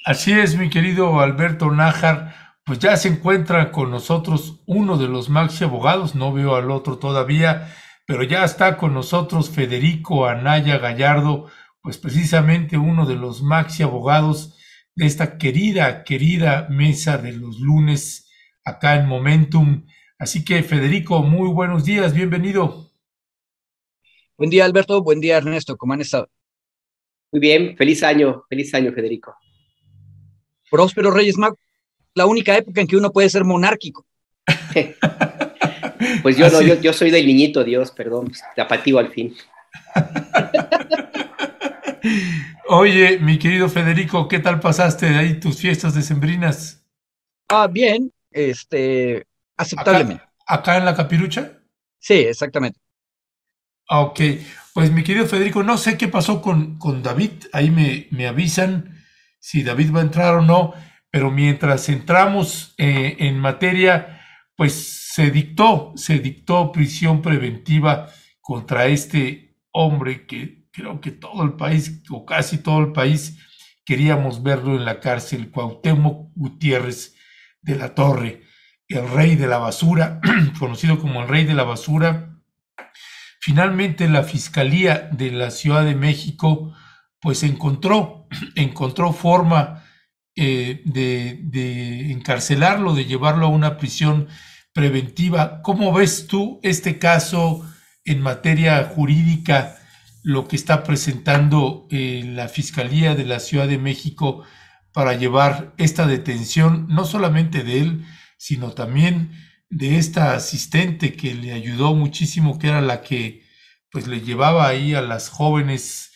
Así es, mi querido Alberto Nájar, pues ya se encuentra con nosotros uno de los maxi abogados, no veo al otro todavía, pero ya está con nosotros Federico Anaya Gallardo, pues precisamente uno de los maxi abogados de esta querida mesa de los lunes acá en Momentum. Así que Federico, muy buenos días, bienvenido. Buen día, Alberto. Buen día, Ernesto. ¿Cómo han estado? Muy bien, feliz año, Federico. Próspero Reyes Magos, la única época en que uno puede ser monárquico. Pues yo no, Así. yo soy del niñito Dios, perdón, pues, tapatío al fin. Oye, mi querido Federico, ¿qué tal pasaste de ahí tus fiestas decembrinas? Bien, Acá, aceptablemente. acá en la Capirucha. Sí, exactamente. Ok, pues mi querido Federico, no sé qué pasó con David, ahí me avisan si David va a entrar o no, pero mientras entramos en materia, pues se dictó prisión preventiva contra este hombre que creo que todo el país, o casi todo el país, queríamos verlo en la cárcel, Cuauhtémoc Gutiérrez de la Torre, el rey de la basura, conocido como el rey de la basura. Finalmente la Fiscalía de la Ciudad de México pues encontró forma de encarcelarlo, de llevarlo a una prisión preventiva. ¿Cómo ves tú este caso en materia jurídica, lo que está presentando la Fiscalía de la Ciudad de México para llevar esta detención, no solamente de él, sino también de esta asistente que le ayudó muchísimo, que era la que pues le llevaba ahí a las jóvenes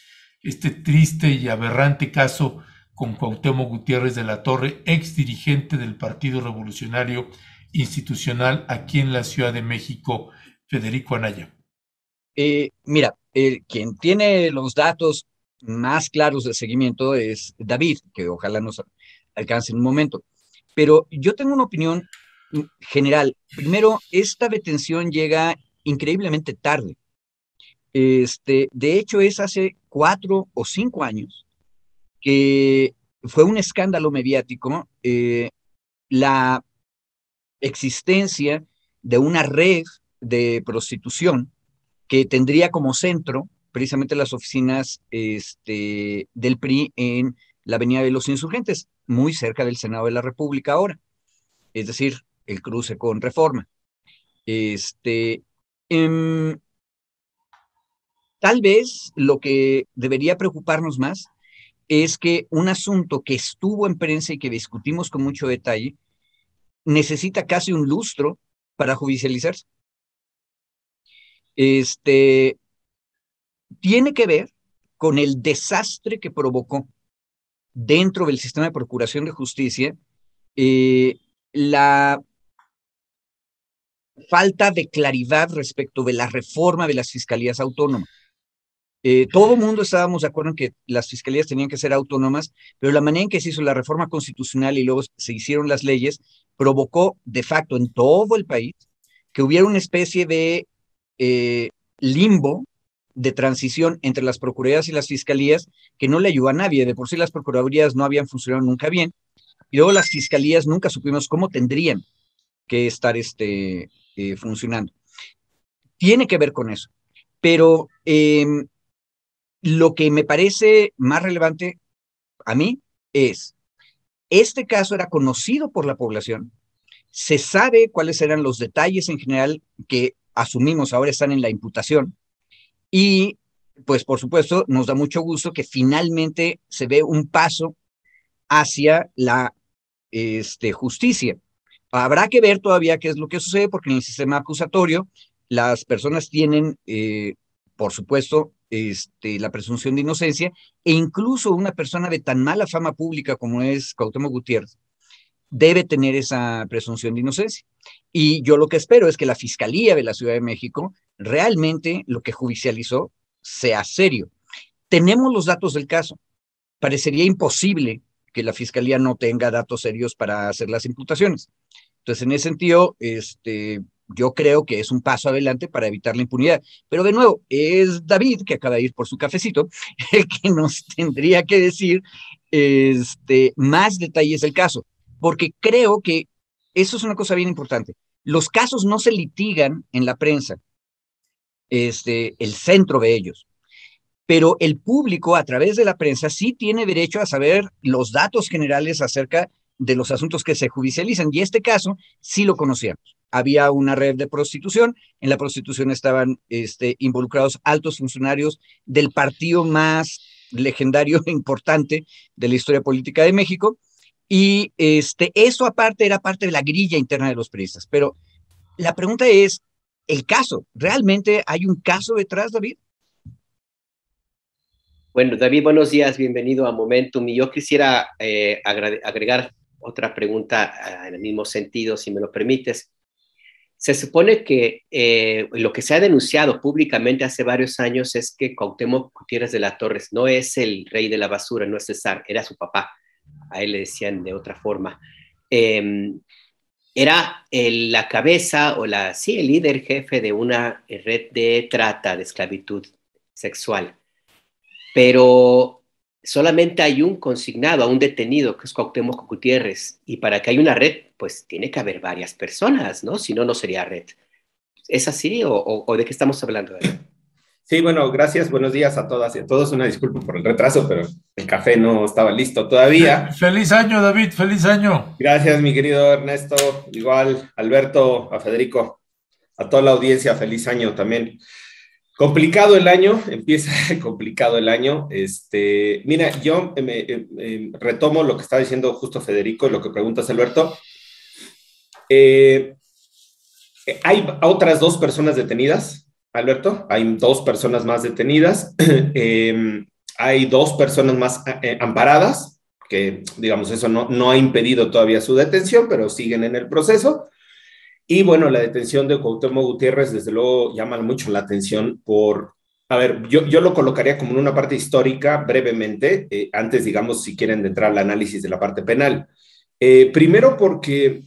este triste y aberrante caso con Cuauhtémoc Gutiérrez de la Torre, ex dirigente del Partido Revolucionario Institucional aquí en la Ciudad de México, Federico Anaya? Mira, quien tiene los datos más claros de seguimiento es David, que ojalá nos alcance en un momento. Pero yo tengo una opinión general. Primero, esta detención llega increíblemente tarde. De hecho, es hace 4 o 5 años que fue un escándalo mediático la existencia de una red de prostitución que tendría como centro precisamente las oficinas del PRI en la Avenida de los Insurgentes, muy cerca del Senado de la República ahora, es decir, el cruce con Reforma. Este, em, Tal vez lo que debería preocuparnos más es que un asunto que estuvo en prensa y que discutimos con mucho detalle necesita casi un lustro para judicializarse. Este, Tiene que ver con el desastre que provocó dentro del sistema de procuración de justicia eh, la falta de claridad respecto de la reforma de las fiscalías autónomas. Todo el mundo estábamos de acuerdo en que las fiscalías tenían que ser autónomas, pero la manera en que se hizo la reforma constitucional y luego se hicieron las leyes provocó de facto en todo el país que hubiera una especie de eh, limbo de transición entre las procuradurías y las fiscalías que no le ayudó a nadie. De por sí las procuradurías no habían funcionado nunca bien y luego las fiscalías nunca supimos cómo tendrían que estar funcionando. Tiene que ver con eso. Pero lo que me parece más relevante a mí es, este caso era conocido por la población, se sabe cuáles eran los detalles en general que asumimos ahora están en la imputación y pues por supuesto nos da mucho gusto que finalmente se ve un paso hacia la justicia. Habrá que ver todavía qué es lo que sucede porque en el sistema acusatorio las personas tienen, por supuesto, la presunción de inocencia e incluso una persona de tan mala fama pública como es Cuauhtémoc Gutiérrez debe tener esa presunción de inocencia. Y yo lo que espero es que la Fiscalía de la Ciudad de México realmente lo que judicializó sea serio. Tenemos los datos del caso. Parecería imposible que la Fiscalía no tenga datos serios para hacer las imputaciones. Entonces, en ese sentido, yo creo que es un paso adelante para evitar la impunidad. Pero de nuevo, es David, que acaba de ir por su cafecito, el que nos tendría que decir más detalles del caso, porque creo que eso es una cosa bien importante. Los casos no se litigan en la prensa, el centro de ellos, pero el público a través de la prensa sí tiene derecho a saber los datos generales acerca de los asuntos que se judicializan, y este caso sí lo conocíamos. Había una red de prostitución, en la prostitución estaban involucrados altos funcionarios del partido más legendario e importante de la historia política de México, y eso aparte era parte de la grilla interna de los periodistas. Pero la pregunta es, ¿el caso? ¿Realmente hay un caso detrás, David? Bueno, David, buenos días, bienvenido a Momentum. Y yo quisiera agregar otra pregunta en el mismo sentido, si me lo permites. Se supone que lo que se ha denunciado públicamente hace varios años es que Cuauhtémoc Gutiérrez de la Torres no es el rey de la basura, no es César, era su papá. A él le decían de otra forma. Era la cabeza o el líder jefe de una red de trata, de esclavitud sexual. Pero solamente hay un consignado, un detenido, que es Cuauhtémoc Gutiérrez. Y para que haya una red, pues tiene que haber varias personas, ¿no? Si no, no sería red. ¿Es así o de qué estamos hablando? Sí, bueno, gracias. Buenos días a todas y a todos. Una disculpa por el retraso, pero el café no estaba listo todavía. Feliz año, David. Feliz año. Gracias, mi querido Ernesto. Igual, Alberto, a Federico, a toda la audiencia. Feliz año también. Complicado el año, empieza complicado el año. Mira, yo retomo lo que estaba diciendo justo Federico y lo que preguntas, Alberto. Hay otras 2 personas detenidas, Alberto. Hay 2 personas más detenidas. Hay 2 personas más amparadas, que digamos eso no ha impedido todavía su detención, pero siguen en el proceso. Y bueno, la detención de Cuauhtémoc Gutiérrez, desde luego, llama mucho la atención por, a ver, yo lo colocaría como en una parte histórica brevemente, antes, digamos, si quieren entrar al análisis de la parte penal. Primero porque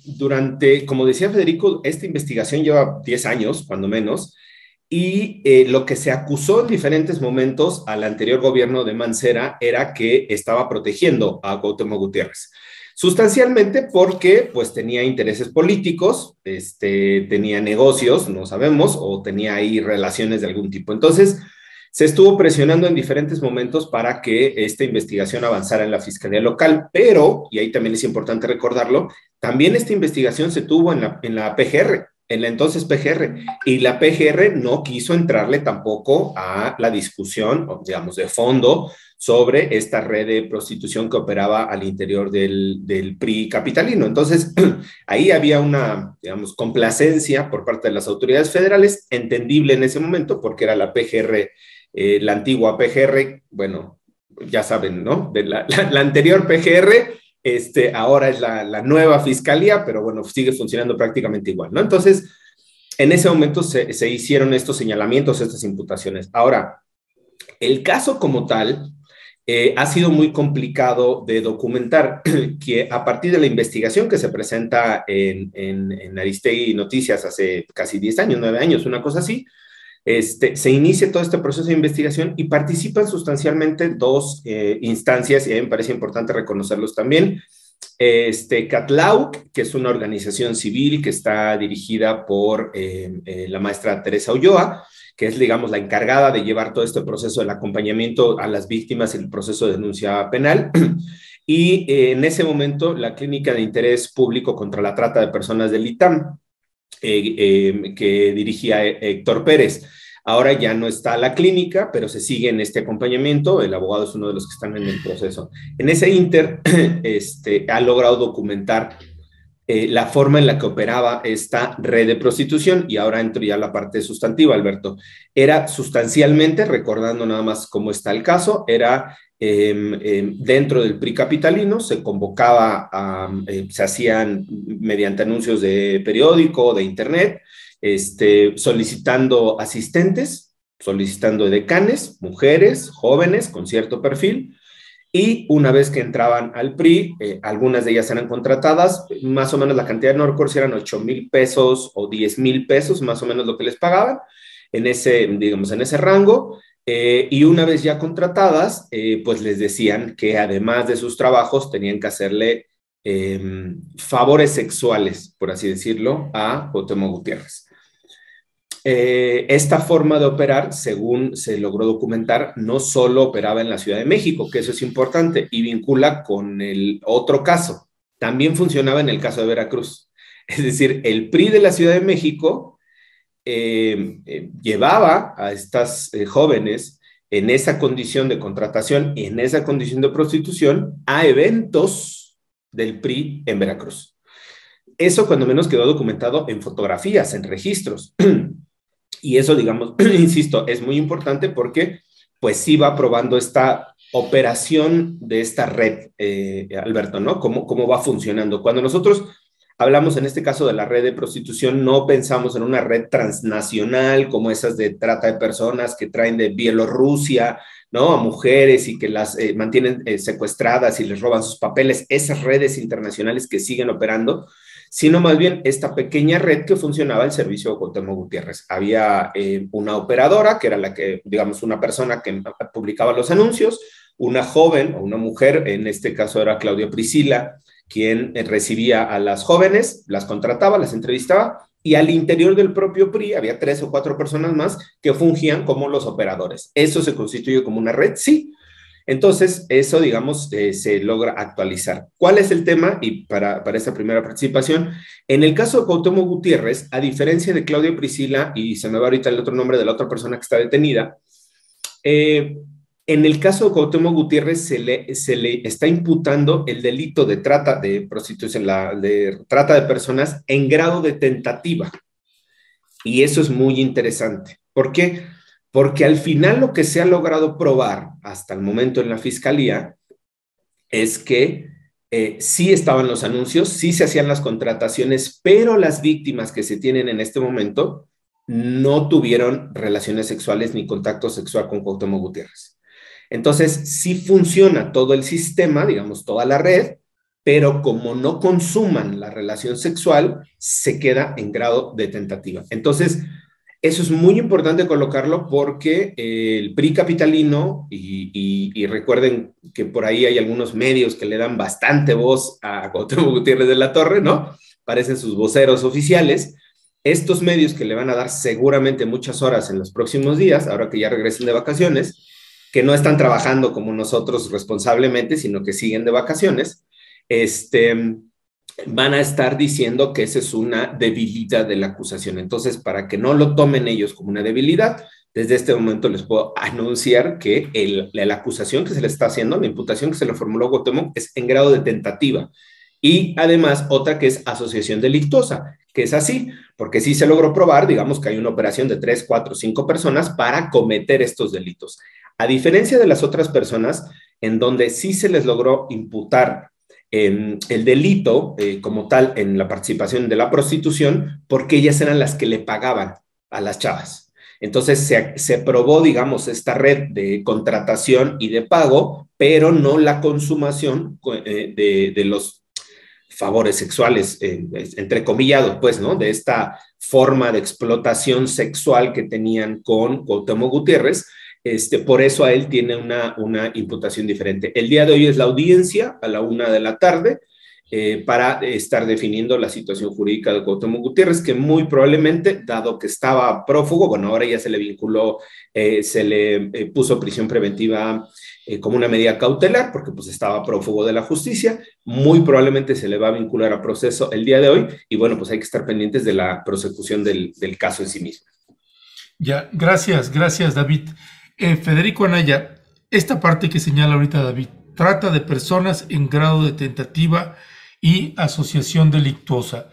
como decía Federico, esta investigación lleva 10 años, cuando menos, y lo que se acusó en diferentes momentos al anterior gobierno de Mancera era que estaba protegiendo a Cuauhtémoc Gutiérrez. Sustancialmente porque pues tenía intereses políticos, tenía negocios, no sabemos, o tenía ahí relaciones de algún tipo. Entonces, se estuvo presionando en diferentes momentos para que esta investigación avanzara en la Fiscalía Local, pero, y ahí también es importante recordarlo, también esta investigación se tuvo en la PGR, en la entonces PGR, y la PGR no quiso entrarle tampoco a la discusión, digamos, de fondo sobre esta red de prostitución que operaba al interior del PRI capitalino. Entonces, ahí había una, digamos, complacencia por parte de las autoridades federales, entendible en ese momento, porque era la PGR, la antigua PGR, bueno, ya saben, ¿no? De la anterior PGR, ahora es la nueva fiscalía, pero bueno, sigue funcionando prácticamente igual, ¿no? Entonces, en ese momento se hicieron estos señalamientos, estas imputaciones. Ahora, el caso como tal ha sido muy complicado de documentar, que a partir de la investigación que se presenta en Aristegui Noticias hace casi 10 años, 9 años, una cosa así, se inicia todo este proceso de investigación y participan sustancialmente 2 instancias, y a mí me parece importante reconocerlos también. CATLAUC, que es una organización civil que está dirigida por la maestra Teresa Ulloa, que es, digamos, la encargada de llevar todo este proceso del acompañamiento a las víctimas y el proceso de denuncia penal. Y en ese momento, la Clínica de Interés Público contra la Trata de Personas del ITAM, que dirigía Héctor Pérez. Ahora ya no está la clínica, pero se sigue en este acompañamiento. El abogado es uno de los que están en el proceso. En ese inter, ha logrado documentar la forma en la que operaba esta red de prostitución, y ahora entro ya a la parte sustantiva, Alberto. Era sustancialmente, recordando nada más cómo está el caso, era dentro del PRI capitalino, se convocaba, se hacían mediante anuncios de periódico, de internet, solicitando asistentes, solicitando decanes, mujeres, jóvenes con cierto perfil, Y una vez que entraban al PRI, algunas de ellas eran contratadas, más o menos la cantidad, no recuerdo si eran 8,000 pesos o 10,000 pesos, más o menos lo que les pagaban en ese, digamos, en ese rango. Y una vez ya contratadas, pues les decían que además de sus trabajos tenían que hacerle favores sexuales, por así decirlo, a Cuauhtémoc Gutiérrez. Esta forma de operar, según se logró documentar, no solo operaba en la Ciudad de México, que eso es importante, y vincula con el otro caso. También funcionaba en el caso de Veracruz. Es decir, el PRI de la Ciudad de México llevaba a estas jóvenes en esa condición de contratación y en esa condición de prostitución a eventos del PRI en Veracruz. Eso cuando menos quedó documentado en fotografías, en registros. Y eso, digamos, insisto, es muy importante porque pues sí va probando esta operación de esta red, Alberto, ¿no? ¿Cómo va funcionando? Cuando nosotros hablamos en este caso de la red de prostitución, no pensamos en una red transnacional como esas de trata de personas que traen de Bielorrusia, ¿no? A mujeres y que las mantienen secuestradas y les roban sus papeles, esas redes internacionales que siguen operando, sino más bien esta pequeña red que funcionaba al servicio de Cuauhtémoc Gutiérrez. Había una operadora, que era la que, digamos, una persona que publicaba los anuncios, una joven o una mujer, en este caso era Claudia Priscila, quien recibía a las jóvenes, las contrataba, las entrevistaba, y al interior del propio PRI había 3 o 4 personas más que fungían como los operadores. ¿Eso se constituye como una red? Sí. Entonces, eso, digamos, se logra actualizar. ¿Cuál es el tema? Y para esta primera participación, en el caso de Cuauhtémoc Gutiérrez, a diferencia de Claudia Priscila, y se me va ahorita el otro nombre de la otra persona que está detenida, en el caso de Cuauhtémoc Gutiérrez se le está imputando el delito de trata de prostitución, de trata de personas en grado de tentativa. Y eso es muy interesante. ¿Por qué? Porque al final lo que se ha logrado probar hasta el momento en la fiscalía es que sí estaban los anuncios, sí se hacían las contrataciones, pero las víctimas que se tienen en este momento no tuvieron relaciones sexuales ni contacto sexual con Cuauhtémoc Gutiérrez. Entonces, sí funciona todo el sistema, digamos, toda la red, pero como no consuman la relación sexual, se queda en grado de tentativa. Entonces, eso es muy importante colocarlo porque el PRI capitalino, y recuerden que por ahí hay algunos medios que le dan bastante voz a Cuauhtémoc Gutiérrez de la Torre, ¿no? Parecen sus voceros oficiales. Estos medios que le van a dar seguramente muchas horas en los próximos días, ahora que ya regresen de vacaciones, que no están trabajando como nosotros responsablemente, sino que siguen de vacaciones, van a estar diciendo que esa es una debilidad de la acusación. Entonces, para que no lo tomen ellos como una debilidad, desde este momento les puedo anunciar que la acusación que se le está haciendo, la imputación que se le formuló a Cuauhtémoc, es en grado de tentativa. Y además, otra que es asociación delictuosa, que es así, porque sí se logró probar, digamos, que hay una operación de 3, 4, 5 personas para cometer estos delitos. A diferencia de las otras personas, en donde sí se les logró imputar el delito como tal en la participación de la prostitución, porque ellas eran las que le pagaban a las chavas. Entonces se probó, digamos, esta red de contratación y de pago, pero no la consumación de los favores sexuales, entrecomillados, pues, ¿no? De esta forma de explotación sexual que tenían con Cuauhtémoc Gutiérrez. Por eso a él tiene una imputación diferente. El día de hoy es la audiencia a la 1 de la tarde para estar definiendo la situación jurídica de Cuauhtémoc Gutiérrez, que muy probablemente, dado que estaba prófugo, bueno, ahora ya se le vinculó, se le puso prisión preventiva como una medida cautelar, porque pues estaba prófugo de la justicia, muy probablemente se le va a vincular a proceso el día de hoy, y bueno, pues hay que estar pendientes de la prosecución del caso en sí mismo. Ya, gracias, David. Federico Anaya, esta parte que señala ahorita David, trata de personas en grado de tentativa y asociación delictuosa.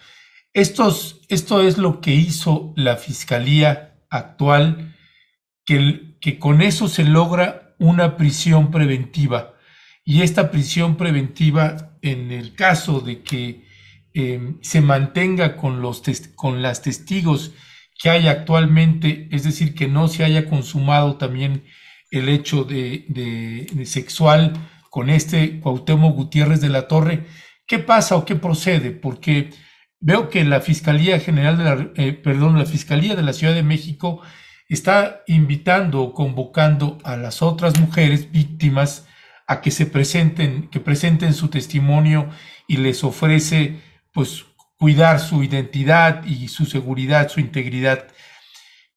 Esto es lo que hizo la Fiscalía actual, que con eso se logra una prisión preventiva. Y esta prisión preventiva, en el caso de que se mantenga con las testigos que hay actualmente, es decir, que no se haya consumado también el hecho de sexual con este Cuauhtémoc Gutiérrez de la Torre. ¿Qué pasa o qué procede? Porque veo que la Fiscalía General la Fiscalía de la Ciudad de México está invitando o convocando a las otras mujeres víctimas a que presenten su testimonio y les ofrece, pues, cuidar su identidad y su seguridad, su integridad.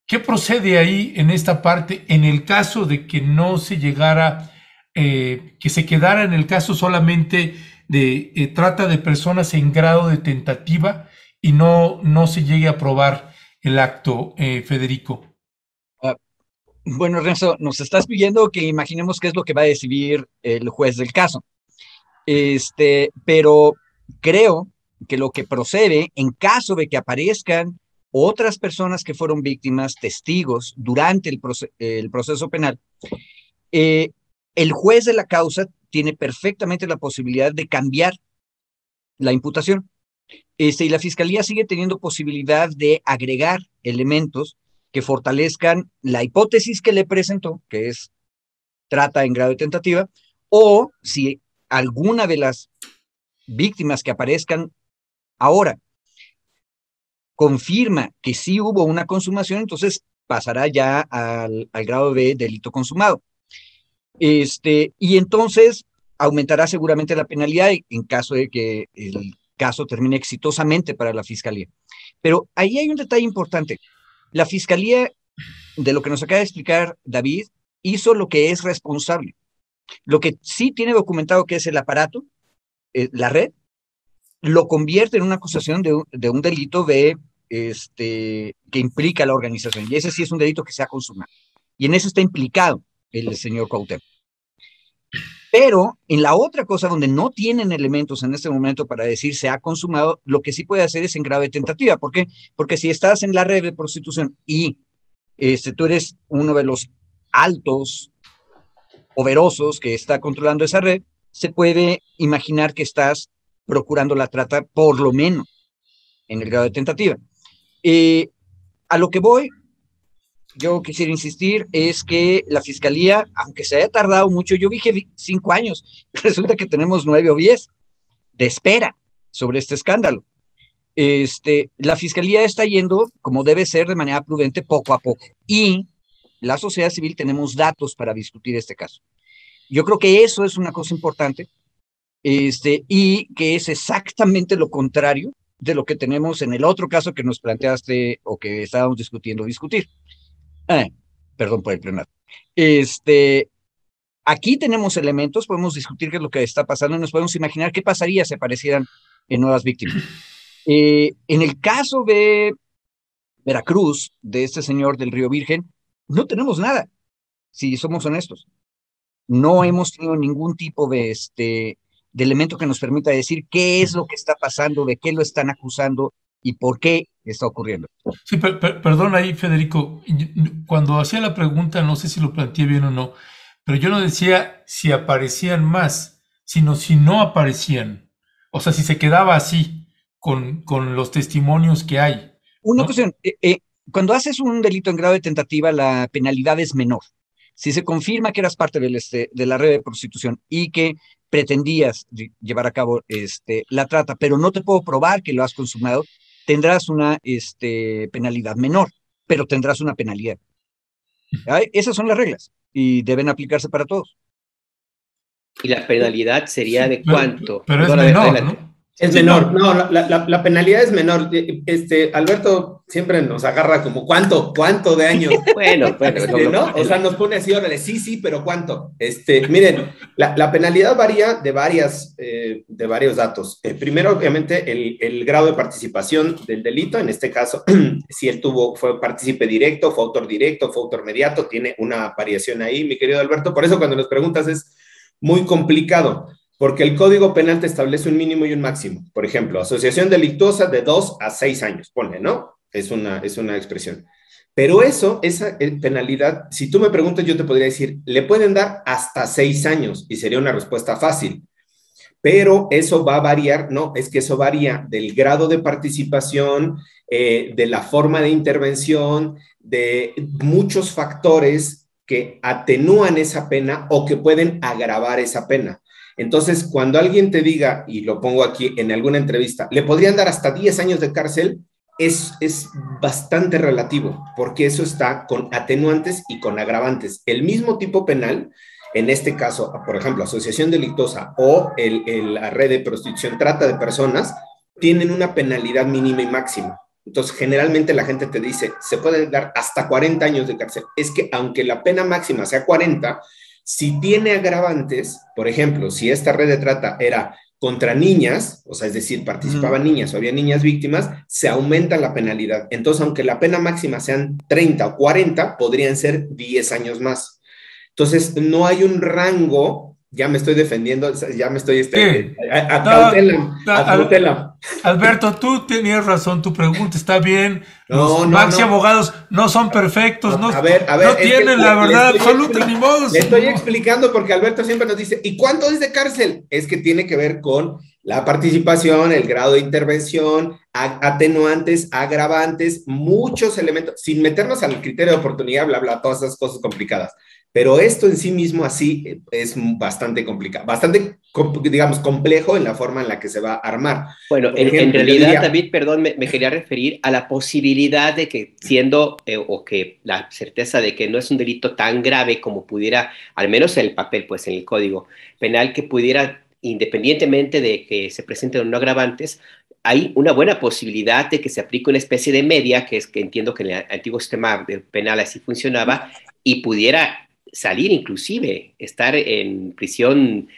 ¿Qué procede ahí en esta parte en el caso de que no se llegara, que se quedara en el caso solamente de trata de personas en grado de tentativa y no se llegue a probar el acto, Federico? Bueno, Renzo, nos estás pidiendo que imaginemos qué es lo que va a decidir el juez del caso. Pero creo que lo que procede en caso de que aparezcan otras personas que fueron víctimas, testigos, durante el proceso penal, el juez de la causa tiene perfectamente la posibilidad de cambiar la imputación. Y la Fiscalía sigue teniendo posibilidad de agregar elementos que fortalezcan la hipótesis que le presentó, que es trata en grado de tentativa, o si alguna de las víctimas que aparezcan ahora confirma que sí hubo una consumación, entonces pasará ya al grado de delito consumado. Y entonces aumentará seguramente la penalidad en caso de que el caso termine exitosamente para la Fiscalía. Pero ahí hay un detalle importante. La Fiscalía, de lo que nos acaba de explicar David, hizo lo que es responsable. Lo que sí tiene documentado que es el aparato, la red, lo convierte en una acusación de un delito que implica a la organización. Y ese sí es un delito que se ha consumado. Y en eso está implicado el señor Cuauhtémoc. Pero en la otra cosa donde no tienen elementos en este momento para decir se ha consumado, lo que sí puede hacer es en grado de tentativa. ¿Por qué? Porque si estás en la red de prostitución y tú eres uno de los altos, poderosos que está controlando esa red, se puede imaginar que estás procurando la trata, por lo menos en el grado de tentativa. A lo que voy, yo quisiera insistir, es que la Fiscalía, aunque se haya tardado mucho, yo dije 5 años, resulta que tenemos 9 o 10 de espera sobre este escándalo. La Fiscalía está yendo, como debe ser, de manera prudente, poco a poco. Y la sociedad civil tenemos datos para discutir este caso. Yo creo que eso es una cosa importante, y que es exactamente lo contrario de lo que tenemos en el otro caso que nos planteaste o que estábamos discutir. Perdón por el plenario. Aquí tenemos elementos, podemos discutir qué es lo que está pasando y nos podemos imaginar qué pasaría si aparecieran en nuevas víctimas. En el caso de Veracruz, de este señor del Río Virgen, no tenemos nada, si somos honestos. No hemos tenido ningún tipo de elemento que nos permita decir qué es lo que está pasando, de qué lo están acusando y por qué está ocurriendo. Sí, perdón ahí, Federico. Cuando hacía la pregunta, no sé si lo planteé bien o no, pero yo no decía si aparecían más, sino si no aparecían. O sea, si se quedaba así con los testimonios que hay. Una cuestión, cuando haces un delito en grado de tentativa, la penalidad es menor. Si se confirma que eras parte de la red de prostitución y que pretendías llevar a cabo la trata, pero no te puedo probar que lo has consumado, tendrás una penalidad menor, pero tendrás una penalidad. Esas son las reglas y deben aplicarse para todos. ¿Y la penalidad sería de cuánto? Pero es menor, ¿no? Es menor, no, la penalidad es menor. Alberto siempre nos agarra como ¿cuánto de años? Bueno, ¿no? O sea, nos pone así, órale, sí, pero ¿cuánto? Miren, la penalidad varía de varios datos. Primero, obviamente, el grado de participación del delito, en este caso, si él fue partícipe directo, fue autor mediato, tiene una variación ahí, mi querido Alberto. Por eso cuando nos preguntas es muy complicado. Porque el Código Penal te establece un mínimo y un máximo. Por ejemplo, asociación delictuosa de 2 a 6 años, ponle, ¿no? Es una expresión. Pero esa penalidad, si tú me preguntas, yo te podría decir, le pueden dar hasta 6 años y sería una respuesta fácil. Pero eso va a variar, no, es que eso varía del grado de participación, de la forma de intervención, de muchos factores que atenúan esa pena o que pueden agravar esa pena. Entonces, cuando alguien te diga, y lo pongo aquí en alguna entrevista, le podrían dar hasta 10 años de cárcel, es bastante relativo, porque eso está con atenuantes y con agravantes. El mismo tipo penal, en este caso, por ejemplo, asociación delictuosa o la red de prostitución, trata de personas, tienen una penalidad mínima y máxima. Entonces, generalmente la gente te dice, se pueden dar hasta 40 años de cárcel. Es que aunque la pena máxima sea 40, si tiene agravantes, por ejemplo, si esta red de trata era contra niñas, o sea, es decir, participaban niñas o había niñas víctimas, se aumenta la penalidad. Entonces, aunque la pena máxima sean 30 o 40, podrían ser 10 años más. Entonces, no hay un rango, ya me estoy defendiendo, ya me estoy cautela. Alberto, tú tenías razón, tu pregunta está bien. Los maxi abogados no son perfectos, no tienen la verdad absoluta, ni modo. Le estoy explicando porque Alberto siempre nos dice, ¿y cuánto es de cárcel? Es que tiene que ver con la participación, el grado de intervención, atenuantes, agravantes, muchos elementos, sin meternos al criterio de oportunidad, bla, bla, todas esas cosas complicadas. Pero esto en sí mismo así es bastante complicado, bastante, digamos, complejo en la forma en la que se va a armar. Bueno, en realidad, David, perdón, me quería referir a la posibilidad de que siendo, o que la certeza de que no es un delito tan grave como pudiera, al menos en el papel, pues en el Código Penal, que pudiera, independientemente de que se presenten o no agravantes, hay una buena posibilidad de que se aplique una especie de media, que es que entiendo que en el antiguo sistema penal así funcionaba, y pudiera salir inclusive, estar en prisión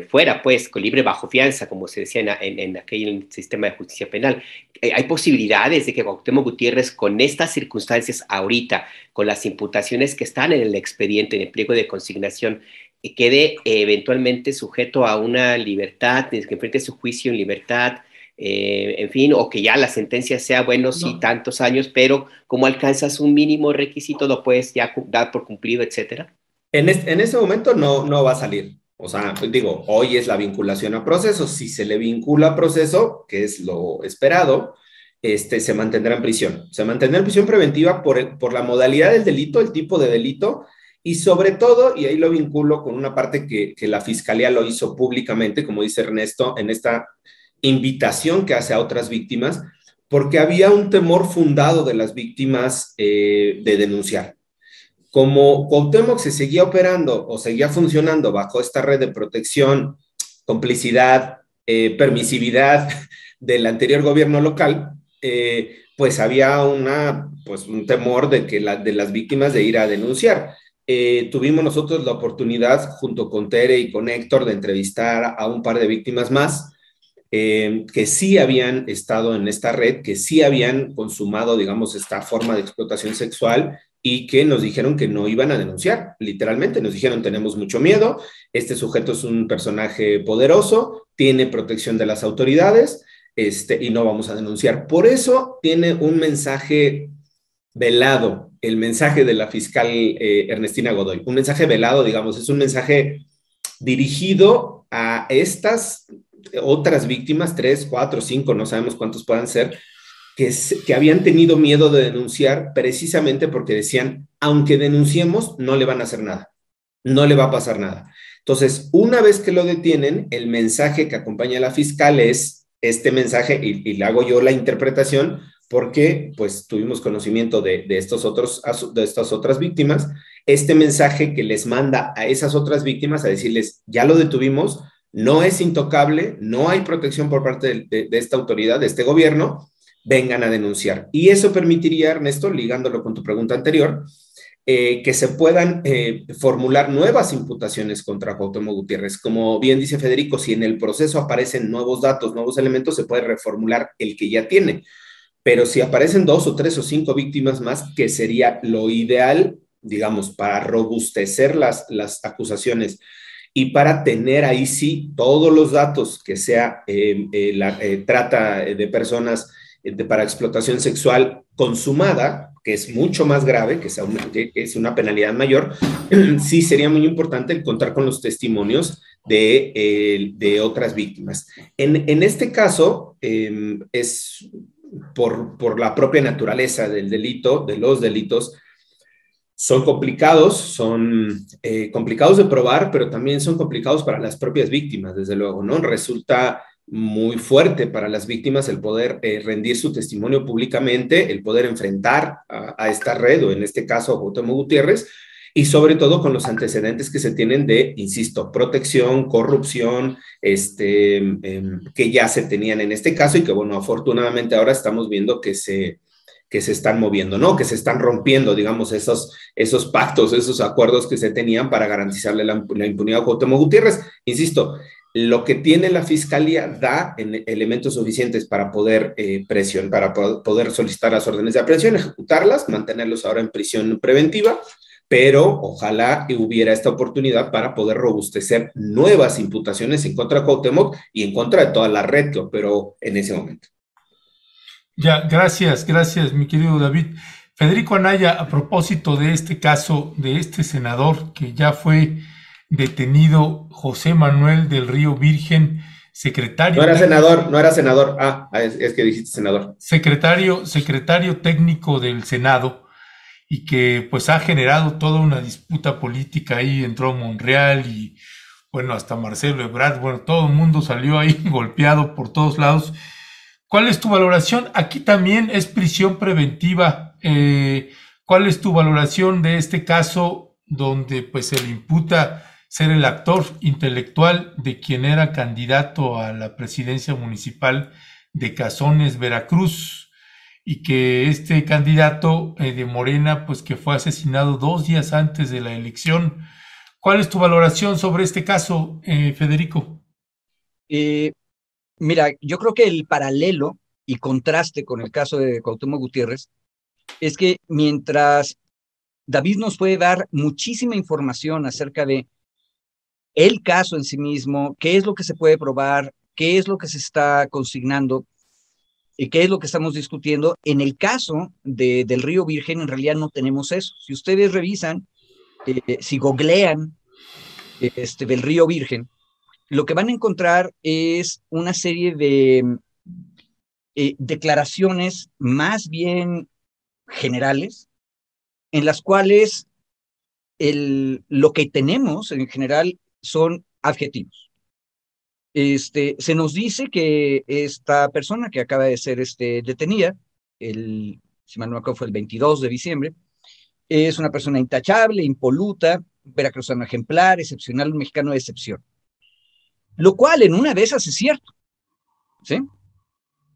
fuera, pues, con libre bajo fianza, como se decía en aquel sistema de justicia penal. Hay posibilidades de que Cuauhtémoc Gutiérrez, con estas circunstancias ahorita, con las imputaciones que están en el expediente, en el pliego de consignación, quede eventualmente sujeto a una libertad, que enfrente su juicio en libertad, en fin, o que ya la sentencia sea, bueno, sí, tantos años, pero como alcanzas un mínimo requisito, lo puedes ya dar por cumplido, etcétera. En ese momento no va a salir. O sea, digo, hoy es la vinculación a proceso. Si se le vincula a proceso, que es lo esperado, se mantendrá en prisión. Se mantendrá en prisión preventiva por la modalidad del delito, el tipo de delito, y sobre todo, y ahí lo vinculo con una parte que la Fiscalía lo hizo públicamente, como dice Ernesto, en esta invitación que hace a otras víctimas, porque había un temor fundado de las víctimas de denunciar. Como Cuauhtémoc se seguía operando o seguía funcionando bajo esta red de protección, complicidad, permisividad del anterior gobierno local, pues había un temor de las víctimas de ir a denunciar. Tuvimos nosotros la oportunidad, junto con Tere y con Héctor, de entrevistar a un par de víctimas más, que sí habían estado en esta red, que sí habían consumado, digamos, esta forma de explotación sexual y que nos dijeron que no iban a denunciar, literalmente. Nos dijeron, tenemos mucho miedo, este sujeto es un personaje poderoso, tiene protección de las autoridades, y no vamos a denunciar. Por eso tiene un mensaje velado, el mensaje de la fiscal Ernestina Godoy. Un mensaje velado, digamos, es un mensaje dirigido a estas otras víctimas, 3, 4, 5, no sabemos cuántos puedan ser, que habían tenido miedo de denunciar precisamente porque decían, aunque denunciemos, no le van a hacer nada, no le va a pasar nada. Entonces, una vez que lo detienen, el mensaje que acompaña a la fiscal es este mensaje, y le hago yo la interpretación, porque pues tuvimos conocimiento de estas otras víctimas, este mensaje que les manda a esas otras víctimas a decirles, ya lo detuvimos, no es intocable, no hay protección por parte de esta autoridad, de este gobierno, vengan a denunciar. Y eso permitiría, Ernesto, ligándolo con tu pregunta anterior, que se puedan formular nuevas imputaciones contra Cuauhtémoc Gutiérrez. Como bien dice Federico, si en el proceso aparecen nuevos datos, nuevos elementos, se puede reformular el que ya tiene. Pero si aparecen 2 o 3 o 5 víctimas más, que sería lo ideal, digamos, para robustecer las acusaciones y para tener ahí sí todos los datos, que sea la trata de personas para explotación sexual consumada, que es mucho más grave, que es una penalidad mayor, sí sería muy importante contar con los testimonios de otras víctimas. En este caso, es por la propia naturaleza del delito, de los delitos, son complicados, son complicados de probar, pero también son complicados para las propias víctimas, desde luego, ¿no? Resulta muy fuerte para las víctimas el poder rendir su testimonio públicamente, el poder enfrentar a esta red, o en este caso a Cuauhtémoc Gutiérrez, y sobre todo con los antecedentes que se tienen de, insisto, protección, corrupción, que ya se tenían en este caso y que, bueno, afortunadamente ahora estamos viendo que se están moviendo, ¿no? Que se están rompiendo, digamos, esos pactos, esos acuerdos que se tenían para garantizarle la impunidad a Cuauhtémoc Gutiérrez. Insisto, lo que tiene la Fiscalía da elementos suficientes para poder para poder solicitar las órdenes de aprehensión, ejecutarlas, mantenerlos ahora en prisión preventiva, pero ojalá hubiera esta oportunidad para poder robustecer nuevas imputaciones en contra de Cuauhtémoc y en contra de toda la red que operó en ese momento. Ya, gracias, mi querido David. Federico Anaya, a propósito de este caso, de este senador que ya fue detenido, José Manuel del Río Virgen, secretario... No era senador. Es que dijiste senador. Secretario técnico del Senado, y que pues ha generado toda una disputa política ahí, entró Monreal y bueno, hasta Marcelo Ebrard, bueno, todo el mundo salió ahí golpeado por todos lados. ¿Cuál es tu valoración? Aquí también es prisión preventiva. ¿Cuál es tu valoración de este caso donde pues se le imputa ser el actor intelectual de quien era candidato a la presidencia municipal de Cazones, Veracruz, y que este candidato de Morena pues que fue asesinado 2 días antes de la elección? ¿Cuál es tu valoración sobre este caso, Federico? Mira, yo creo que el paralelo y contraste con el caso de Cuauhtémoc Gutiérrez es que mientras David nos puede dar muchísima información acerca de el caso en sí mismo, qué es lo que se puede probar, qué es lo que se está consignando y qué es lo que estamos discutiendo, en el caso del Río Virgen en realidad no tenemos eso. Si ustedes revisan, si googlean del Río Virgen, lo que van a encontrar es una serie de declaraciones más bien generales, en las cuales lo que tenemos en general son adjetivos. Se nos dice que esta persona que acaba de ser detenida, si mal no me acuerdo, fue el 22 de diciembre, es una persona intachable, impoluta, veracruzano ejemplar, excepcional, un mexicano de excepción. Lo cual en una de esas es cierto, ¿sí?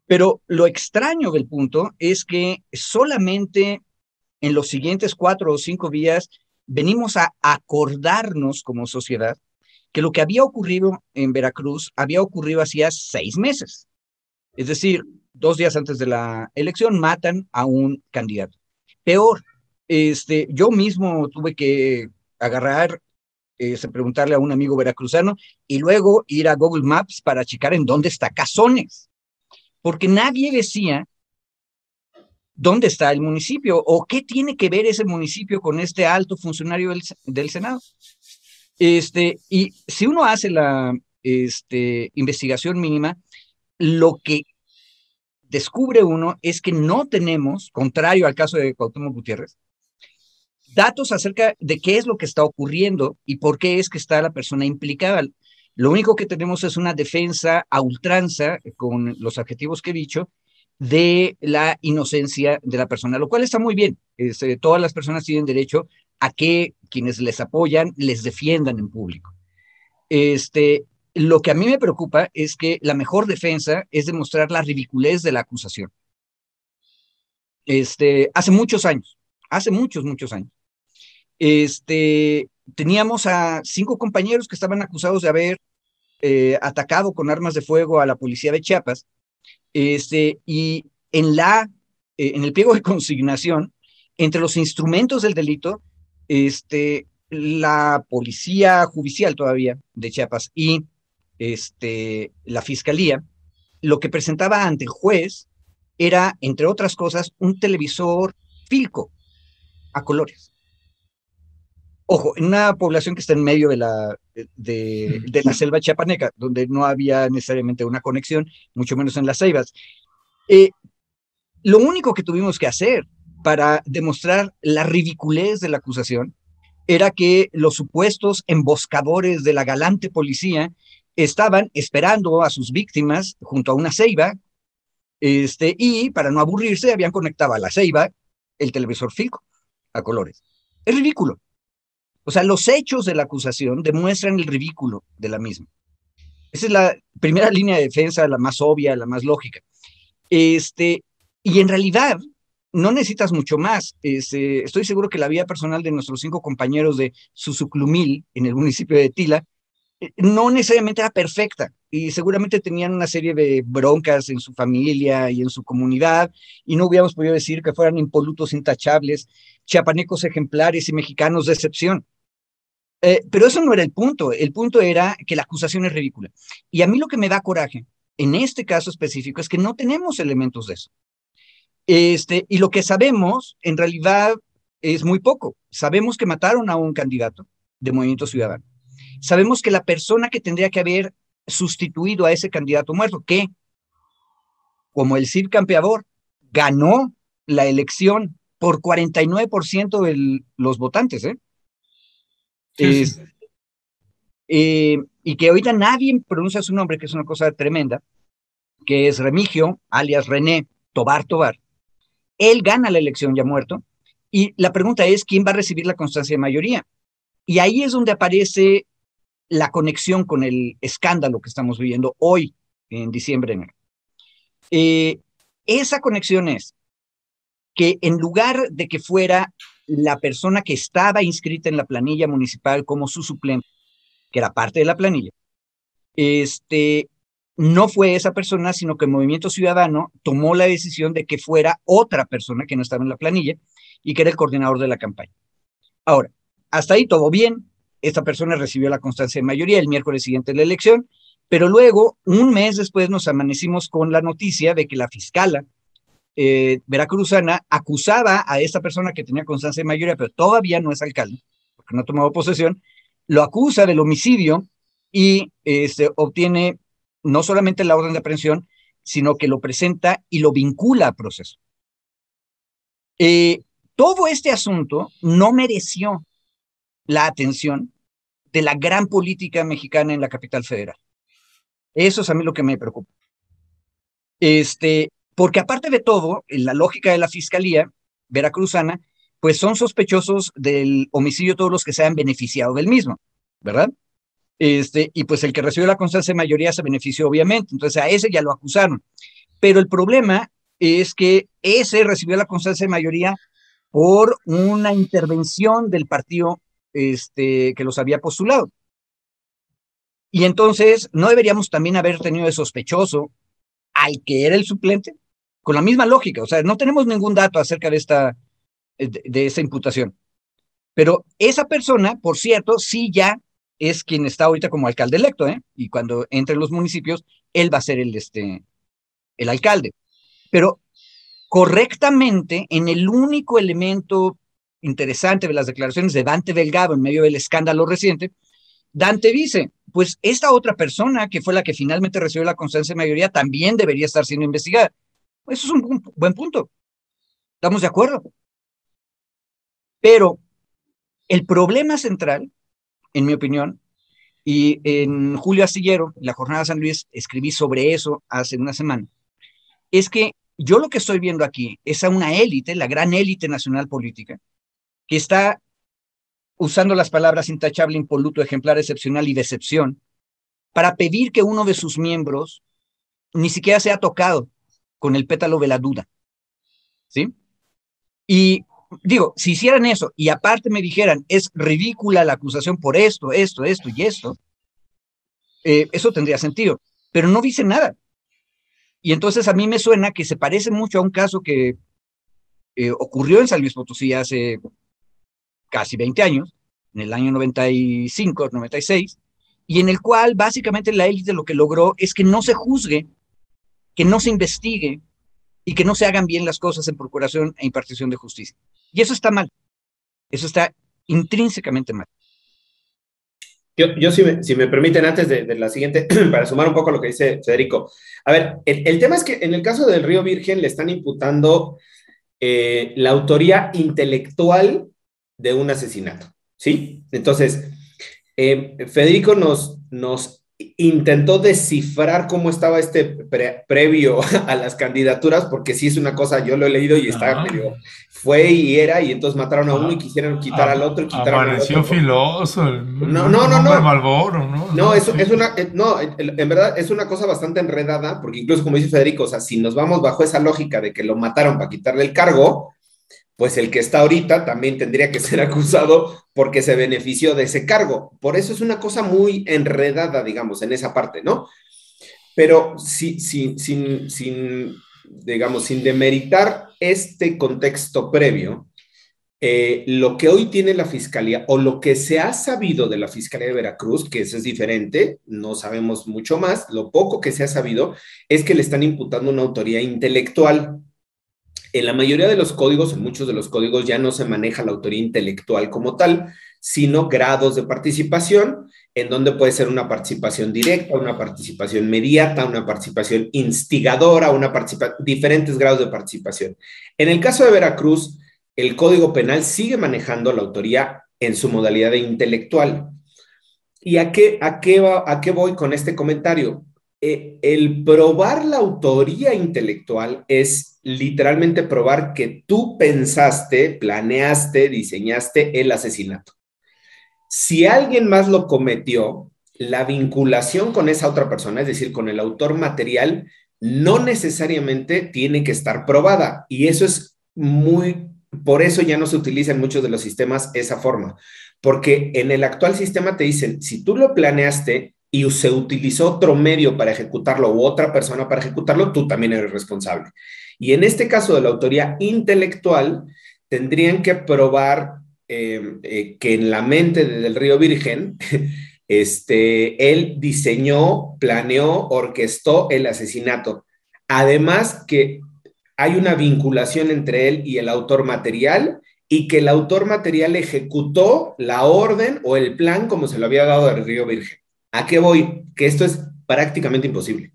Pero lo extraño del punto es que solamente en los siguientes 4 o 5 días venimos a acordarnos como sociedad que lo que había ocurrido en Veracruz había ocurrido hacía 6 meses. Es decir, 2 días antes de la elección matan a un candidato. Peor, yo mismo tuve que agarrar, preguntarle a un amigo veracruzano y luego ir a Google Maps para checar en dónde está Cazones, porque nadie decía dónde está el municipio o qué tiene que ver ese municipio con este alto funcionario del Senado. Y si uno hace la investigación mínima, lo que descubre uno es que no tenemos, contrario al caso de Cuauhtémoc Gutiérrez, datos acerca de qué es lo que está ocurriendo y por qué es que está la persona implicada. Lo único que tenemos es una defensa a ultranza, con los adjetivos que he dicho, de la inocencia de la persona, lo cual está muy bien. Todas las personas tienen derecho a que quienes les apoyan les defiendan en público. Lo que a mí me preocupa es que la mejor defensa es demostrar la ridiculez de la acusación. Hace muchos años, muchos años, teníamos a 5 compañeros que estaban acusados de haber atacado con armas de fuego a la policía de Chiapas, y en el pliego de consignación, entre los instrumentos del delito, la policía judicial todavía de Chiapas y la fiscalía, lo que presentaba ante el juez era, entre otras cosas, un televisor Philco a colores. Ojo, en una población que está en medio de la selva chiapaneca, donde no había necesariamente una conexión, mucho menos en las ceibas. Lo único que tuvimos que hacer para demostrar la ridiculez de la acusación era que los supuestos emboscadores de la galante policía estaban esperando a sus víctimas junto a una ceiba, y para no aburrirse habían conectado a la ceiba el televisor fijo a colores. Es ridículo. O sea, los hechos de la acusación demuestran el ridículo de la misma. Esa es la primera línea de defensa, la más obvia, la más lógica. Y en realidad no necesitas mucho más. Estoy seguro que la vida personal de nuestros 5 compañeros de Susuclumil, en el municipio de Tila, no necesariamente era perfecta, y seguramente tenían una serie de broncas en su familia y en su comunidad, y no hubiéramos podido decir que fueran impolutos intachables, chiapanecos ejemplares y mexicanos de excepción. Pero eso no era el punto era que la acusación es ridícula. Y a mí lo que me da coraje, en este caso específico, es que no tenemos elementos de eso. Y lo que sabemos, en realidad, es muy poco. Sabemos que mataron a un candidato de Movimiento Ciudadano. Sabemos que la persona que tendría que haber sustituido a ese candidato muerto, que, como el Cid Campeador, ganó la elección por 49% de los votantes, Sí, sí. y que ahorita nadie pronuncia su nombre, que es una cosa tremenda, que es Remigio, alias René Tobar Tobar. Él gana la elección ya muerto, y la pregunta es, ¿quién va a recibir la constancia de mayoría? Y ahí es donde aparece la conexión con el escándalo que estamos viviendo hoy, en diciembre. Esa conexión es que en lugar de que fuera la persona que estaba inscrita en la planilla municipal como su suplente, que era parte de la planilla, no fue esa persona, sino que el Movimiento Ciudadano tomó la decisión de que fuera otra persona que no estaba en la planilla y que era el coordinador de la campaña. Ahora, hasta ahí todo bien. Esta persona recibió la constancia de mayoría el miércoles siguiente de la elección, pero luego, un mes después, nos amanecimos con la noticia de que la fiscala veracruzana acusaba a esta persona que tenía constancia de mayoría, pero todavía no es alcalde, porque no ha tomado posesión, lo acusa del homicidio y obtiene no solamente la orden de aprehensión, sino que lo presenta y lo vincula a proceso. Todo este asunto no mereció la atención de la gran política mexicana en la capital federal. Eso es a mí lo que me preocupa. Porque aparte de todo, en la lógica de la fiscalía veracruzana, pues son sospechosos del homicidio todos los que se han beneficiado del mismo, ¿verdad? Y pues el que recibió la constancia de mayoría se benefició obviamente, entonces a ese ya lo acusaron. Pero el problema es que ese recibió la constancia de mayoría por una intervención del partido que los había postulado. Y entonces, ¿no deberíamos también haber tenido de sospechoso al que era el suplente? Con la misma lógica, o sea, no tenemos ningún dato acerca de esta imputación. Pero esa persona, por cierto, sí ya es quien está ahorita como alcalde electo, y cuando entre los municipios, él va a ser el alcalde. Pero correctamente, en el único elemento interesante de las declaraciones de Dante Delgado en medio del escándalo reciente, Dante dice, pues esta otra persona que fue la que finalmente recibió la constancia de mayoría también debería estar siendo investigada. Eso es un buen punto. ¿Estamos de acuerdo? Pero el problema central, en mi opinión, y en Julio Astillero, en la Jornada de San Luis, escribí sobre eso hace una semana, es que yo lo que estoy viendo aquí es a una élite, la gran élite nacional política, que está usando las palabras intachable, impoluto, ejemplar, excepcional y decepción, para pedir que uno de sus miembros ni siquiera sea tocado con el pétalo de la duda, ¿sí? Y digo, si hicieran eso y aparte me dijeran, es ridícula la acusación por esto y esto, eso tendría sentido, pero no dicen nada. Y entonces a mí me suena que se parece mucho a un caso que ocurrió en San Luis Potosí hace casi 20 años, en el año 95, 96, y en el cual básicamente la élite lo que logró es que no se juzgue, que no se investigue y que no se hagan bien las cosas en procuración e impartición de justicia. Y eso está mal. Eso está intrínsecamente mal. Yo si me permiten, antes de la siguiente, para sumar un poco a lo que dice Federico. A ver, el tema es que en el caso del Río Virgen le están imputando la autoría intelectual de un asesinato, ¿sí? Entonces, Federico nos intentó descifrar cómo estaba previo a las candidaturas, porque sí es una cosa, yo lo he leído y está medio, fue y era, y entonces mataron a uno y quisieron quitar al otro, quitaron al otro. Amaneció filoso, No, hombre Malboro, ¿no? No, eso es una, no, en verdad es una cosa bastante enredada, porque incluso como dice Federico, o sea, si nos vamos bajo esa lógica de que lo mataron para quitarle el cargo, pues el que está ahorita también tendría que ser acusado porque se benefició de ese cargo. Por eso es una cosa muy enredada, digamos, en esa parte, ¿no? Pero digamos, sin demeritar este contexto previo, lo que hoy tiene la Fiscalía, o lo que se ha sabido de la Fiscalía de Veracruz, que eso es diferente, no sabemos mucho más, lo poco que se ha sabido es que le están imputando una autoría intelectual. En la mayoría de los códigos, en muchos de los códigos, ya no se maneja la autoría intelectual como tal, sino grados de participación, en donde puede ser una participación directa, una participación mediata, una participación instigadora, diferentes grados de participación. En el caso de Veracruz, el Código Penal sigue manejando la autoría en su modalidad de intelectual. ¿Y a qué voy con este comentario? El probar la autoría intelectual es literalmente probar que tú pensaste, planeaste, diseñaste el asesinato. Si alguien más lo cometió, la vinculación con esa otra persona, es decir, con el autor material, no necesariamente tiene que estar probada. Y eso es por eso ya no se utiliza en muchos de los sistemas esa forma. Porque en el actual sistema te dicen, si tú lo planeaste y se utilizó otro medio para ejecutarlo u otra persona para ejecutarlo, tú también eres responsable. Y en este caso de la autoría intelectual, tendrían que probar que en la mente de Del Río Virgen, él diseñó, planeó, orquestó el asesinato. Además que hay una vinculación entre él y el autor material, y que el autor material ejecutó la orden o el plan como se lo había dado Del Río Virgen. ¿A qué voy? Que esto es prácticamente imposible.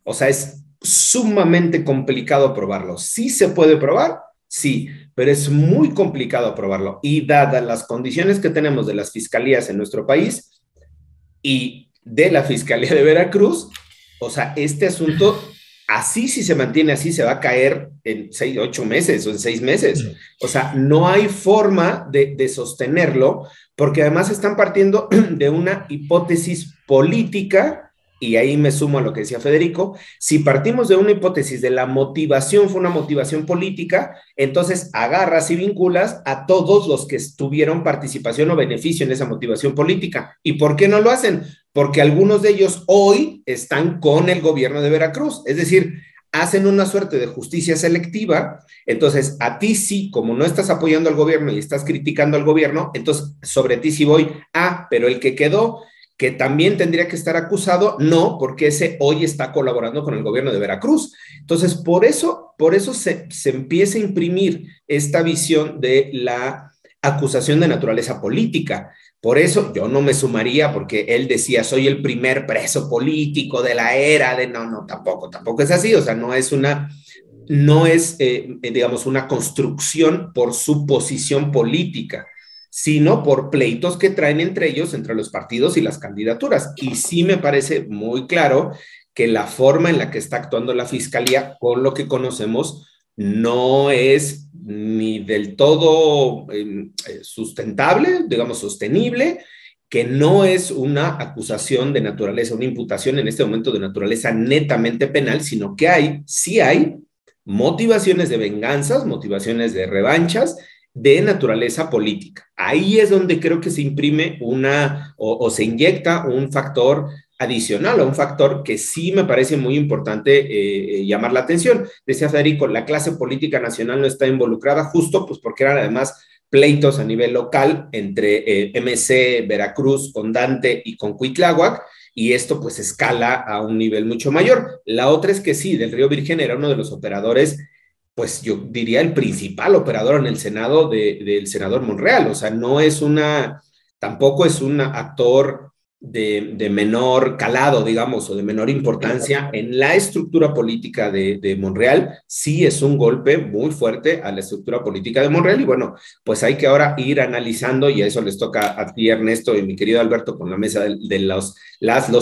O sea, es sumamente complicado probarlo. ¿Sí se puede probar? Sí, pero es muy complicado probarlo. Y dadas las condiciones que tenemos de las fiscalías en nuestro país y de la Fiscalía de Veracruz, o sea, este asunto, así si se mantiene así, se va a caer en 6, 8 meses o en 6 meses. O sea, no hay forma de sostenerlo, porque además están partiendo de una hipótesis política. Y ahí me sumo a lo que decía Federico, si partimos de una hipótesis de la motivación fue una motivación política, entonces agarras y vinculas a todos los que tuvieron participación o beneficio en esa motivación política. ¿Y por qué no lo hacen? Porque algunos de ellos hoy están con el gobierno de Veracruz, es decir, hacen una suerte de justicia selectiva. Entonces a ti sí, como no estás apoyando al gobierno y estás criticando al gobierno, entonces sobre ti sí voy, pero el que quedó, que también tendría que estar acusado, no, porque ese hoy está colaborando con el gobierno de Veracruz. Entonces, por eso se empieza a imprimir esta visión de la acusación de naturaleza política. Por eso yo no me sumaría, porque él decía, soy el primer preso político de la era de... No, tampoco es así, o sea, no es, digamos, una construcción por su posición política, sino por pleitos que traen entre ellos, entre los partidos y las candidaturas. Y sí me parece muy claro que la forma en la que está actuando la Fiscalía, con lo que conocemos, no es ni del todo sustentable, digamos, sostenible, que no es una acusación de naturaleza, una imputación en este momento de naturaleza netamente penal, sino que sí hay motivaciones de venganzas, motivaciones de revanchas, de naturaleza política. Ahí es donde creo que se imprime o se inyecta un factor adicional, o un factor que sí me parece muy importante llamar la atención. Decía Federico, la clase política nacional no está involucrada, justo pues porque eran además pleitos a nivel local entre MC, Veracruz, con Dante y con Cuitláhuac, y esto pues escala a un nivel mucho mayor. La otra es que sí, Del Río Virgen era uno de los operadores, pues yo diría el principal operador en el Senado del senador Monreal, o sea, tampoco es un actor de menor calado, digamos, o de menor importancia en la estructura política de Monreal, sí es un golpe muy fuerte a la estructura política de Monreal. Y bueno, pues hay que ahora ir analizando, y a eso les toca a ti, Ernesto, y mi querido Alberto, con la mesa de los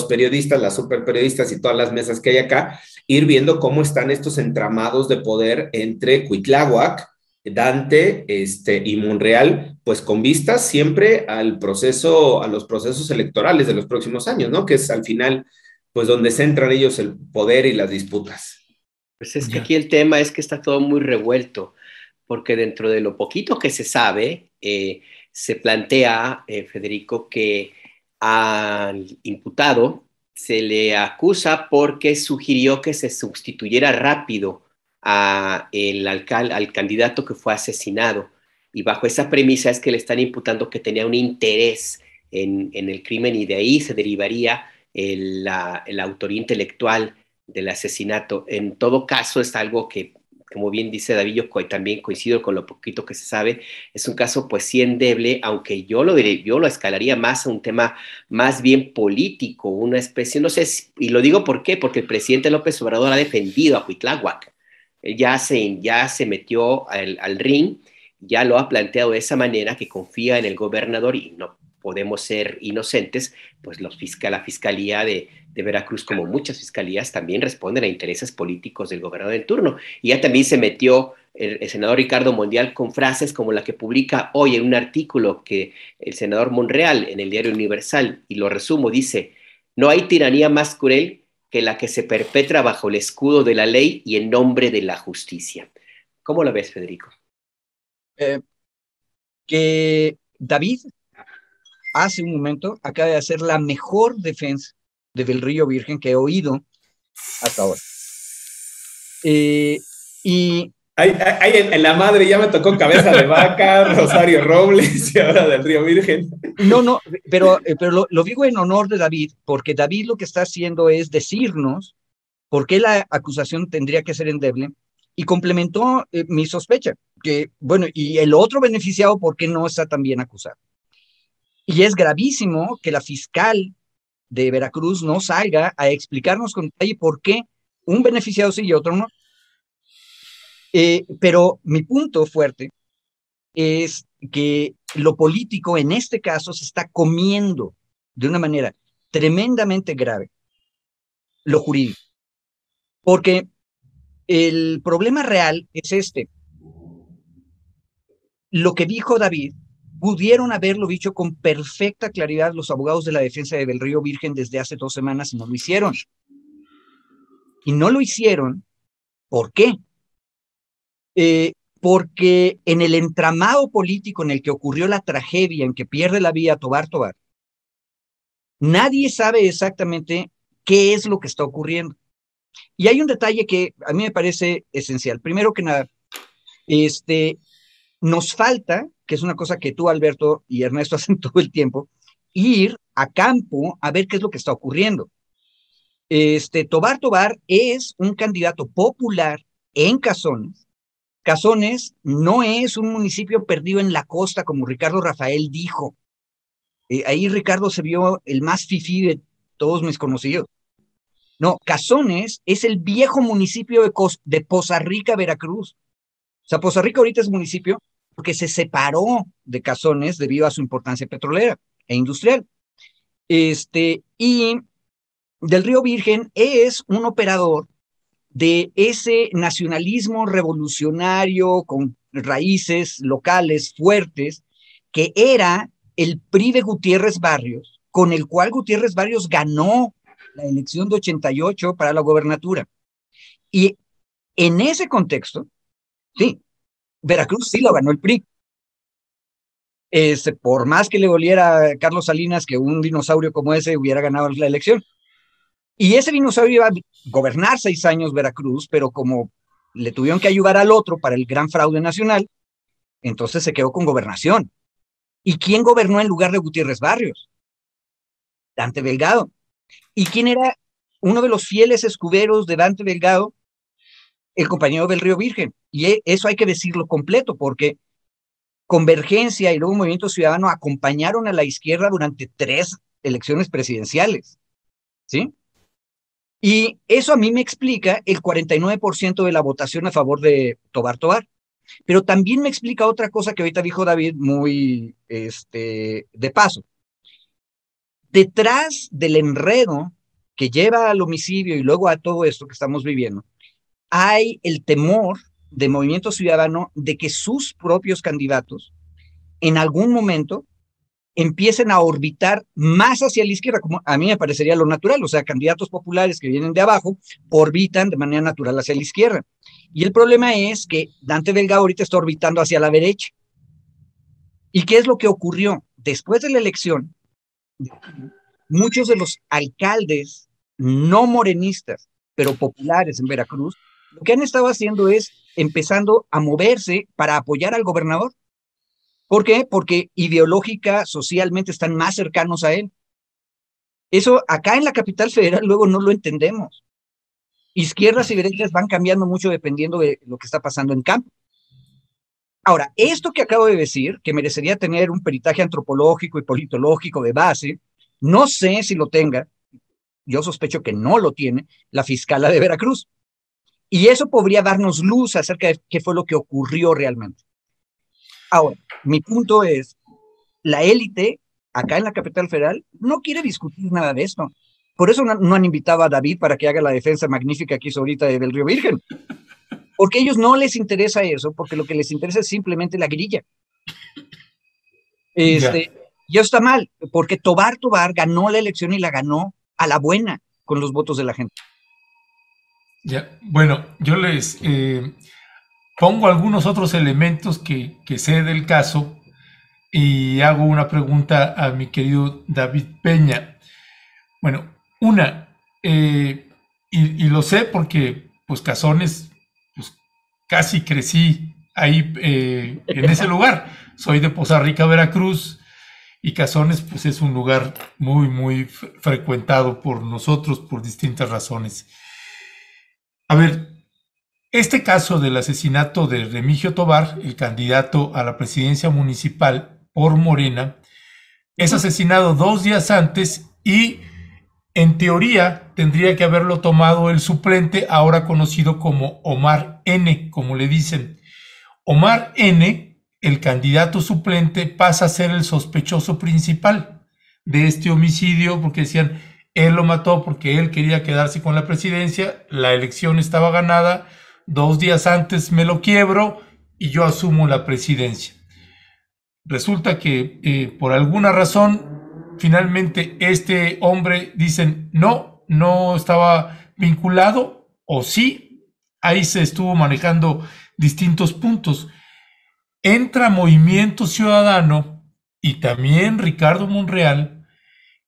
periodistas, las superperiodistas y todas las mesas que hay acá, ir viendo cómo están estos entramados de poder entre Cuitláhuac, Dante y Monreal, pues con vistas siempre al proceso, a los procesos electorales de los próximos años, ¿no? Que es al final, pues donde centran ellos el poder y las disputas. Pues es que aquí el tema es que está todo muy revuelto, porque dentro de lo poquito que se sabe, se plantea, Federico, que al imputado se le acusa porque sugirió que se sustituyera rápido al candidato que fue asesinado. Y bajo esa premisa es que le están imputando que tenía un interés en el crimen, y de ahí se derivaría la autoría intelectual del asesinato. En todo caso, es algo que, como bien dice David, yo también coincido con lo poquito que se sabe, es un caso pues sí endeble, aunque yo lo escalaría más a un tema más bien político, una especie, no sé, y lo digo por qué, porque el presidente López Obrador ha defendido a Cuitláhuac. Él ya se metió al ring, ya lo ha planteado de esa manera, que confía en el gobernador, y no podemos ser inocentes, pues la fiscalía de Veracruz, como muchas fiscalías, también responden a intereses políticos del gobernador en turno. Y ya también se metió el senador Ricardo Monreal con frases como la que publica hoy en un artículo que el senador Monreal en el Diario Universal, y lo resumo, dice: no hay tiranía más cruel que la que se perpetra bajo el escudo de la ley y en nombre de la justicia. ¿Cómo lo ves, Federico? Que David hace un momento acaba de hacer la mejor defensa de Del Río Virgen que he oído hasta ahora. Y Ahí en la madre ya me tocó Cabeza de Vaca, Rosario Robles y ahora Del Río Virgen. No, pero lo digo en honor de David, porque David lo que está haciendo es decirnos por qué la acusación tendría que ser endeble, y complementó mi sospecha, que bueno, y el otro beneficiado, ¿por qué no está tan bien acusado? Y es gravísimo que la fiscal de Veracruz no salga a explicarnos con detalle por qué un beneficiado sí y otro no. Pero mi punto fuerte es que lo político en este caso se está comiendo de una manera tremendamente grave lo jurídico. Porque el problema real es este. Lo que dijo David, pudieron haberlo dicho con perfecta claridad los abogados de la defensa de Del Río Virgen desde hace 2 semanas, y no lo hicieron. Y no lo hicieron, ¿por qué? Porque en el entramado político en el que ocurrió la tragedia, en que pierde la vida Tobar Tobar, nadie sabe exactamente qué es lo que está ocurriendo. Y hay un detalle que a mí me parece esencial. Primero que nada, nos falta, que es una cosa que tú, Alberto, y Ernesto hacen todo el tiempo, ir a campo a ver qué es lo que está ocurriendo. Tobar Tobar es un candidato popular en Cazones. Cazones no es un municipio perdido en la costa, como Ricardo Rafael dijo. Ahí Ricardo se vio el más fifí de todos mis conocidos. No, Cazones es el viejo municipio de Poza Rica, Veracruz. O sea, Poza Rica ahorita es municipio porque se separó de Cazones debido a su importancia petrolera e industrial. Y Del Río Virgen es un operador de ese nacionalismo revolucionario con raíces locales fuertes, que era el PRI de Gutiérrez Barrios, con el cual Gutiérrez Barrios ganó la elección de 88 para la gobernatura. Y en ese contexto, sí, Veracruz sí lo ganó el PRI. Por más que le doliera a Carlos Salinas que un dinosaurio como ese hubiera ganado la elección. Y ese dinosaurio iba a gobernar 6 años Veracruz, pero como le tuvieron que ayudar al otro para el gran fraude nacional, entonces se quedó con gobernación. ¿Y quién gobernó en lugar de Gutiérrez Barrios? Dante Delgado. ¿Y quién era uno de los fieles escuderos de Dante Delgado? El compañero Del Río Virgen. Y eso hay que decirlo completo, porque Convergencia y luego Movimiento Ciudadano acompañaron a la izquierda durante 3 elecciones presidenciales, ¿sí? Y eso a mí me explica el 49% de la votación a favor de Tobar Tobar. Pero también me explica otra cosa que ahorita dijo David muy de paso. Detrás del enredo que lleva al homicidio y luego a todo esto que estamos viviendo, hay el temor de Movimiento Ciudadano de que sus propios candidatos en algún momento empiecen a orbitar más hacia la izquierda, como a mí me parecería lo natural, o sea, candidatos populares que vienen de abajo orbitan de manera natural hacia la izquierda. Y el problema es que Dante Delgado ahorita está orbitando hacia la derecha. ¿Y qué es lo que ocurrió? Después de la elección, muchos de los alcaldes no morenistas, pero populares en Veracruz, lo que han estado haciendo es empezando a moverse para apoyar al gobernador. ¿Por qué? Porque ideológica, socialmente están más cercanos a él. Eso acá en la capital federal luego no lo entendemos. Izquierdas y derechas van cambiando mucho dependiendo de lo que está pasando en campo. Ahora, esto que acabo de decir, que merecería tener un peritaje antropológico y politológico de base, no sé si lo tenga, yo sospecho que no lo tiene, la fiscala de Veracruz. Y eso podría darnos luz acerca de qué fue lo que ocurrió realmente. Ahora, mi punto es, la élite acá en la capital federal no quiere discutir nada de esto. Por eso no han invitado a David para que haga la defensa magnífica que hizo ahorita del Río Virgen. Porque a ellos no les interesa eso, porque lo que les interesa es simplemente la grilla. Y eso está mal, porque Tobar ganó la elección y la ganó a la buena con los votos de la gente. Ya, bueno, yo les pongo algunos otros elementos que sé del caso y hago una pregunta a mi querido David Peña. Bueno, y lo sé porque, pues, Cazones, pues, casi crecí ahí en ese lugar. Soy de Poza Rica, Veracruz, y Cazones, pues, es un lugar muy, muy frecuentado por nosotros por distintas razones. A ver, este caso del asesinato de Remigio Tobar, el candidato a la presidencia municipal por Morena, es asesinado 2 días antes y en teoría tendría que haberlo tomado el suplente, ahora conocido como Omar N., como le dicen. Omar N., el candidato suplente, pasa a ser el sospechoso principal de este homicidio, porque decían, él lo mató porque él quería quedarse con la presidencia, la elección estaba ganada, 2 días antes me lo quiebro y yo asumo la presidencia. Resulta que por alguna razón, finalmente este hombre dicen, no estaba vinculado, o sí, ahí se estuvo manejando distintos puntos. Entra Movimiento Ciudadano y también Ricardo Monreal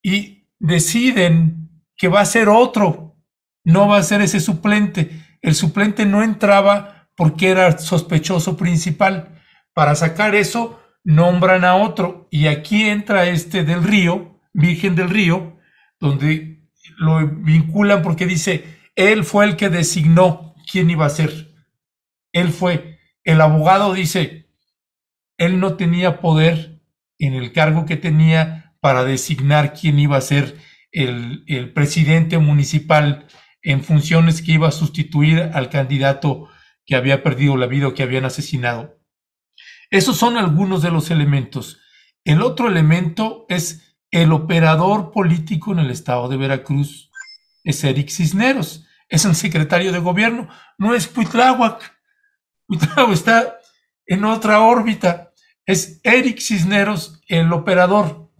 y deciden que va a ser otro, no va a ser ese suplente. El suplente no entraba porque era sospechoso principal. Para sacar eso, nombran a otro, y aquí entra del Río, Virgen del Río, donde lo vinculan porque dice, él fue el que designó quién iba a ser. Él fue. El abogado dice, él no tenía poder en el cargo que tenía para designar quién iba a ser el presidente municipal en funciones que iba a sustituir al candidato que había perdido la vida o que habían asesinado. Esos son algunos de los elementos. El otro elemento es el operador político en el estado de Veracruz. Es Eric Cisneros, es el secretario de gobierno, no es Cuitláhuac. Cuitláhuac está en otra órbita. Es Eric Cisneros el operador.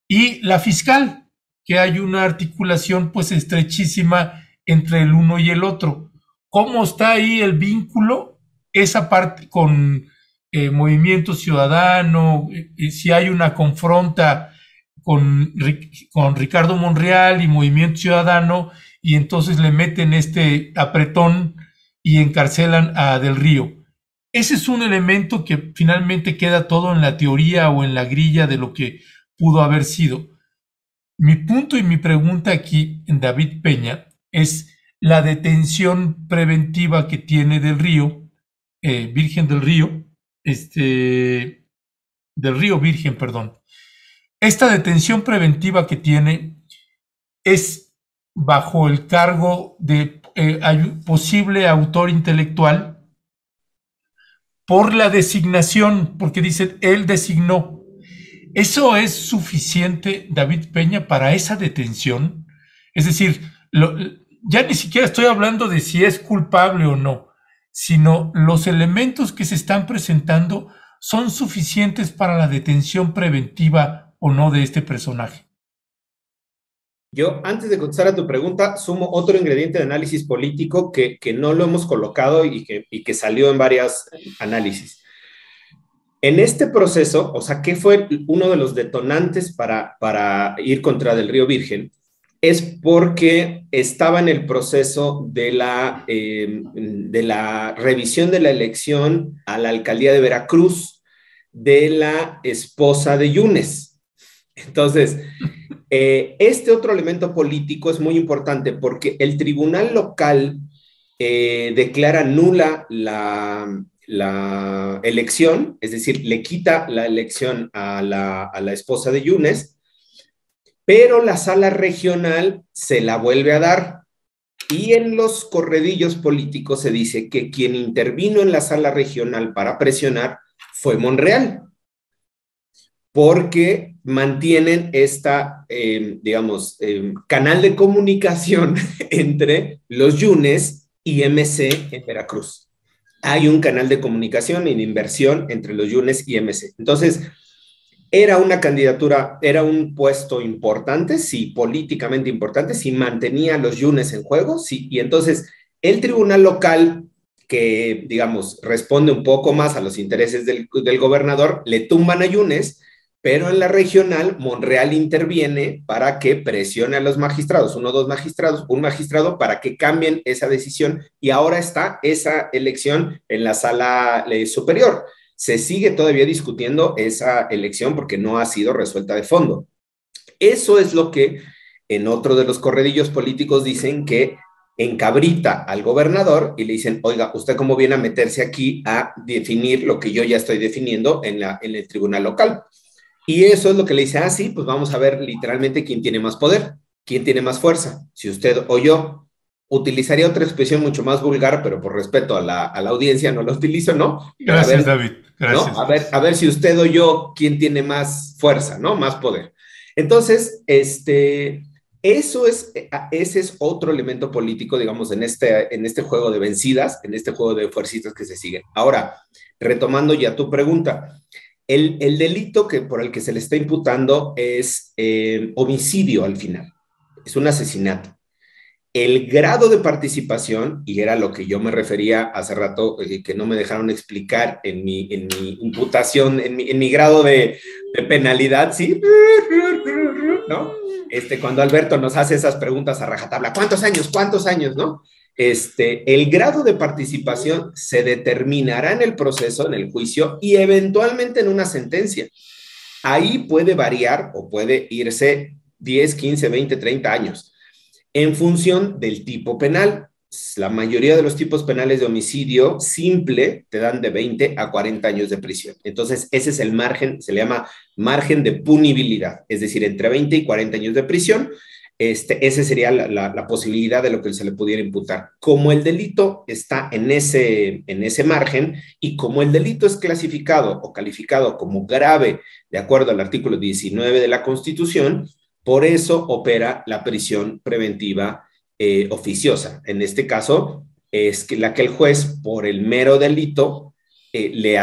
Y la fiscal, que hay una articulación pues estrechísima entre el uno y el otro. ¿Cómo está ahí el vínculo? Esa parte con Movimiento Ciudadano, si hay una confronta con Ricardo Monreal y Movimiento Ciudadano, y entonces le meten este apretón y encarcelan a Del Río. Ese es un elemento que finalmente queda todo en la teoría o en la grilla de lo que pudo haber sido. Mi punto y mi pregunta aquí en David Peña es la detención preventiva que tiene Del Río, Virgen del Río, del Río Virgen, perdón. esta detención preventiva que tiene es bajo el cargo de posible autor intelectual por la designación, porque dice, él designó. ¿Eso es suficiente, David Peña, para esa detención? Es decir, ya ni siquiera estoy hablando de si es culpable o no, sino los elementos que se están presentando son suficientes para la detención preventiva o no de este personaje. Yo, antes de contestar a tu pregunta, sumo otro ingrediente de análisis político que no lo hemos colocado y que salió en varios análisis. En este proceso, o sea, ¿qué fue uno de los detonantes para ir contra Del Río Virgen? Es porque estaba en el proceso de la revisión de la elección a la alcaldía de Veracruz de la esposa de Yunes. Entonces, este otro elemento político es muy importante porque el tribunal local declara nula la elección, es decir, le quita la elección a la esposa de Yunes, pero la sala regional se la vuelve a dar. Y en los corredillos políticos se dice que quien intervino en la sala regional para presionar fue Monreal, porque mantienen esta, canal de comunicación entre los Yunes y MC en Veracruz. Hay un canal de comunicación y de inversión entre los Yunes y MC. Entonces, era una candidatura, era un puesto importante, sí, políticamente importante, sí mantenía a los Yunes en juego, sí, y entonces el tribunal local, que, digamos, responde un poco más a los intereses del gobernador, le tumban a Yunes, pero en la regional, Monreal interviene para que presione a los magistrados, un magistrado para que cambien esa decisión, y ahora está esa elección en la sala superior. Se sigue todavía discutiendo esa elección porque no ha sido resuelta de fondo. Eso es lo que en otro de los corredillos políticos dicen que encabrita al gobernador y le dicen, oiga, ¿usted cómo viene a meterse aquí a definir lo que yo ya estoy definiendo en el tribunal local? Y eso es lo que le dice, sí, pues vamos a ver literalmente quién tiene más poder, quién tiene más fuerza, si usted o yo. Utilizaría otra expresión mucho más vulgar, pero por respeto a la audiencia no la utilizo, ¿no? Gracias, David. Gracias. ¿no? A ver si usted o yo, quién tiene más fuerza, ¿no? Más poder. Entonces, ese es otro elemento político, digamos, en este juego de vencidas, en este juego de fuercitas que se siguen. Ahora, retomando ya tu pregunta, el delito por el que se le está imputando es homicidio al final, es un asesinato. El grado de participación, y era lo que yo me refería hace rato, que no me dejaron explicar en mi imputación, en mi grado de penalidad, ¿sí? ¿No? Cuando Alberto nos hace esas preguntas a rajatabla, ¿cuántos años, no? El grado de participación se determinará en el proceso, en el juicio, y eventualmente en una sentencia. Ahí puede variar o puede irse 10, 15, 20, 30 años. En función del tipo penal. La mayoría de los tipos penales de homicidio simple te dan de 20 a 40 años de prisión. Entonces, ese es el margen, se le llama margen de punibilidad, es decir, entre 20 y 40 años de prisión. Ese sería la posibilidad de lo que se le pudiera imputar. Como el delito está en ese margen y como el delito es clasificado o calificado como grave de acuerdo al artículo 19 de la Constitución, por eso opera la prisión preventiva oficiosa. En este caso, es que el juez, por el mero delito, le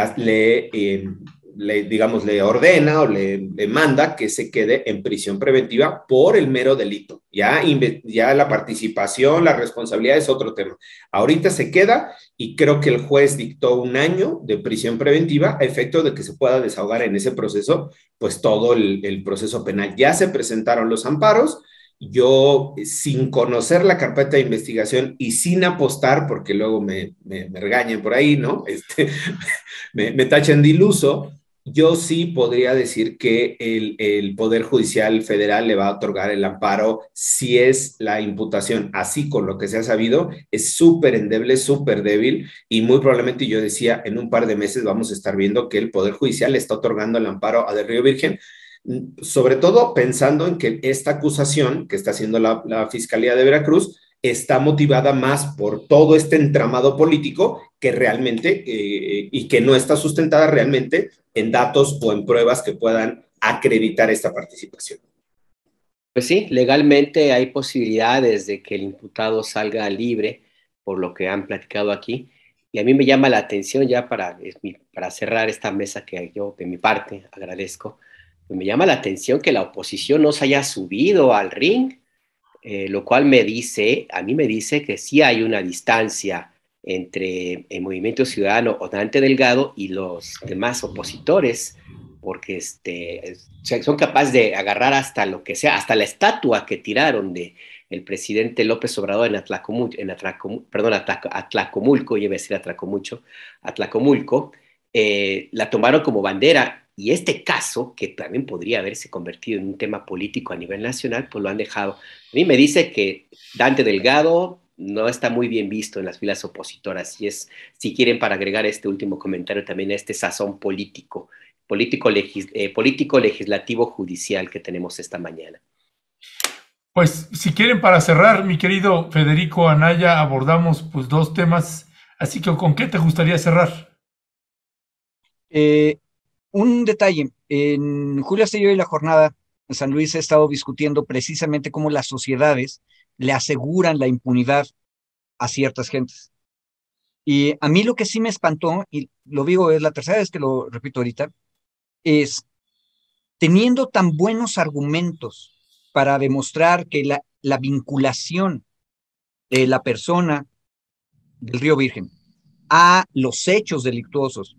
ordena o le manda que se quede en prisión preventiva por el mero delito. Ya la participación, la responsabilidad es otro tema. Ahorita se queda y creo que el juez dictó 1 año de prisión preventiva a efecto de que se pueda desahogar en ese proceso, pues todo el proceso penal. Ya se presentaron los amparos. Yo, sin conocer la carpeta de investigación y sin apostar, porque luego me regañan por ahí, ¿no? Me tachan de iluso. Yo sí podría decir que el Poder Judicial Federal le va a otorgar el amparo si es la imputación, así con lo que se ha sabido, es súper endeble, súper débil, y muy probablemente yo decía, en un par de meses vamos a estar viendo que el Poder Judicial le está otorgando el amparo a Del Río Virgen, sobre todo pensando en que esta acusación que está haciendo la Fiscalía de Veracruz está motivada más por todo este entramado político que realmente, y que no está sustentada realmente en datos o en pruebas que puedan acreditar esta participación. Pues sí, legalmente hay posibilidades de que el imputado salga libre, por lo que han platicado aquí. Y a mí me llama la atención, ya para cerrar esta mesa que yo de mi parte agradezco, me llama la atención que la oposición no se haya subido al ring, lo cual a mí me dice que sí hay una distancia entre el Movimiento Ciudadano o Dante Delgado y los demás opositores, porque son capaces de agarrar hasta lo que sea, hasta la estatua que tiraron de el presidente López Obrador en Atlacomulco, iba a decir Atlacomulco, la tomaron como bandera. Y este caso, que también podría haberse convertido en un tema político a nivel nacional, pues lo han dejado. A mí me dice que Dante Delgado no está muy bien visto en las filas opositoras, y es, si quieren, para agregar este último comentario también a este sazón político legislativo judicial que tenemos esta mañana. Pues si quieren, para cerrar, mi querido Federico Anaya, abordamos pues 2 temas, así que ¿con qué te gustaría cerrar? Un detalle, en Julio Astillero y La Jornada, en San Luis, he estado discutiendo precisamente cómo las sociedades le aseguran la impunidad a ciertas gentes. Y a mí lo que sí me espantó, y lo digo, es la tercera vez que lo repito ahorita, es teniendo tan buenos argumentos para demostrar que la vinculación de la persona del Río Virgen a los hechos delictuosos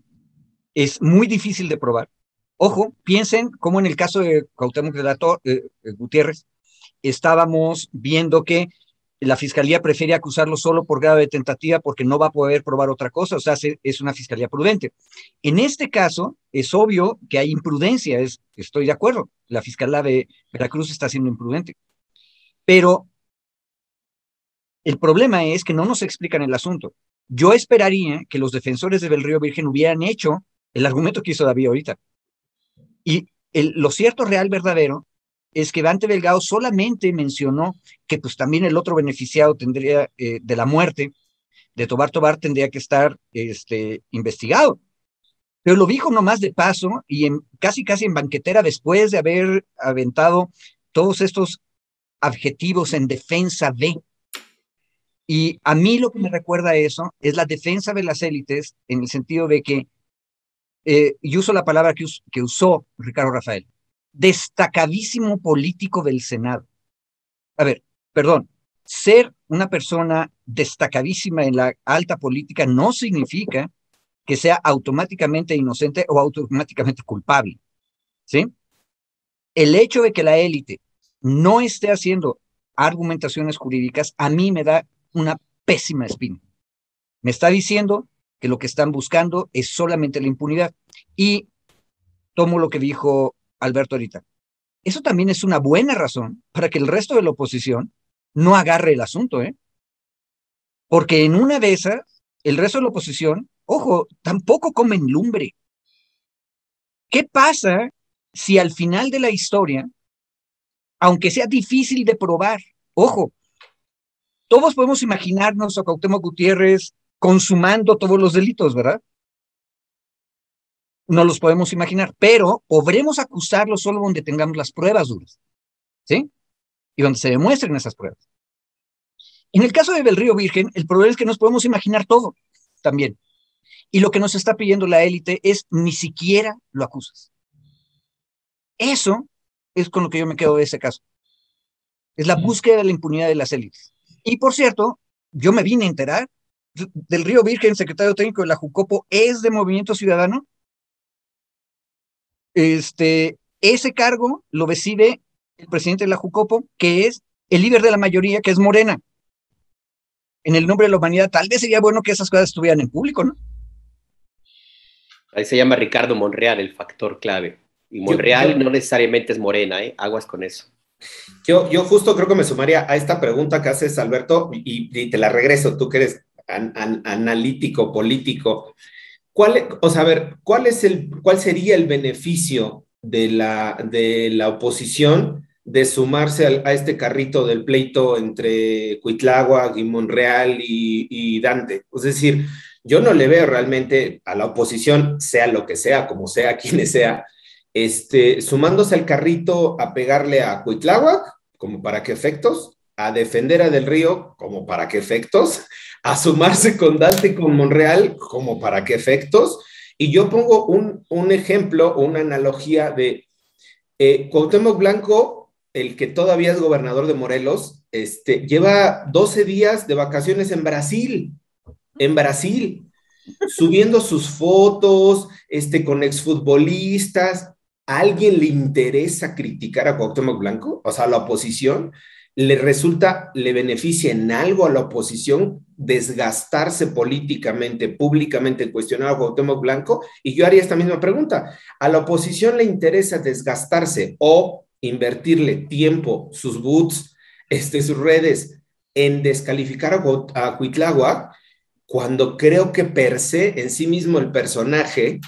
es muy difícil de probar. Ojo, piensen cómo en el caso de Cuauhtémoc Gutiérrez estábamos viendo que la fiscalía prefiere acusarlo solo por grado de tentativa porque no va a poder probar otra cosa, o sea, es una fiscalía prudente. En este caso, es obvio que hay imprudencia, estoy de acuerdo, la fiscalía de Veracruz está siendo imprudente, pero el problema es que no nos explican el asunto. Yo esperaría que los defensores de Del Río Virgen hubieran hecho el argumento que hizo David ahorita. Y lo cierto, real, verdadero, es que Dante Delgado solamente mencionó que pues también el otro beneficiado tendría de la muerte de Tobar Tobar tendría que estar investigado. Pero lo dijo nomás de paso y casi en banquetera, después de haber aventado todos estos adjetivos en defensa de. Y a mí lo que me recuerda a eso es la defensa de las élites, en el sentido de que, y uso la palabra que usó Ricardo Rafael, destacadísimo político del Senado. A ver, perdón, ser una persona destacadísima en la alta política no significa que sea automáticamente inocente o automáticamente culpable, ¿sí? El hecho de que la élite no esté haciendo argumentaciones jurídicas a mí me da una pésima espina. Me está diciendo que lo que están buscando es solamente la impunidad. Y tomo lo que dijo Alberto ahorita. Eso también es una buena razón para que el resto de la oposición no agarre el asunto, ¿eh? Porque en una de esas, el resto de la oposición, ojo, tampoco comen lumbre. ¿Qué pasa si al final de la historia, aunque sea difícil de probar, ojo, todos podemos imaginarnos a Cuauhtémoc Gutiérrez consumando todos los delitos, ¿verdad? No los podemos imaginar, pero podremos acusarlo solo donde tengamos las pruebas duras, ¿sí? Y donde se demuestren esas pruebas. En el caso de Del Río Virgen, el problema es que nos podemos imaginar todo también. Y lo que nos está pidiendo la élite es ni siquiera lo acusas. Eso es con lo que yo me quedo de ese caso. Es la búsqueda de la impunidad de las élites. Y por cierto, yo me vine a enterar, Del Río Virgen, secretario técnico de la Jucopo, es de Movimiento Ciudadano. Ese cargo lo decide el presidente de la Jucopo, que es el líder de la mayoría, que es Morena. En el nombre de la humanidad, tal vez sería bueno que esas cosas estuvieran en público, ¿no? Ahí se llama Ricardo Monreal, el factor clave. Y Monreal no necesariamente es Morena, ¿eh? Aguas con eso. Yo justo creo que me sumaría a esta pregunta que haces, Alberto, y te la regreso, tú que eres analítico, político. ¿Cuál sería el beneficio de la oposición de sumarse a este carrito del pleito entre Cuitláhuac y Monreal y Dante. Es decir, yo no le veo realmente a la oposición, sea lo que sea, como sea, quienes sea, sumándose al carrito a pegarle a Cuitláhuac, como para qué efectos, a defender a Del Río, como para qué efectos, a sumarse con Dante y con Monreal, como para qué efectos. Y yo pongo un ejemplo, una analogía de Cuauhtémoc Blanco, el que todavía es gobernador de Morelos, lleva 12 días de vacaciones en Brasil, subiendo sus fotos, con exfutbolistas. ¿A alguien le interesa criticar a Cuauhtémoc Blanco? O sea, a la oposición, ¿le beneficia en algo a la oposición desgastarse políticamente, públicamente, cuestionar a Cuauhtémoc Blanco? Y yo haría esta misma pregunta. ¿A la oposición le interesa desgastarse o invertirle tiempo, sus boots, sus redes, en descalificar a Cuitláhuac, cuando creo que per se, en sí mismo el personaje,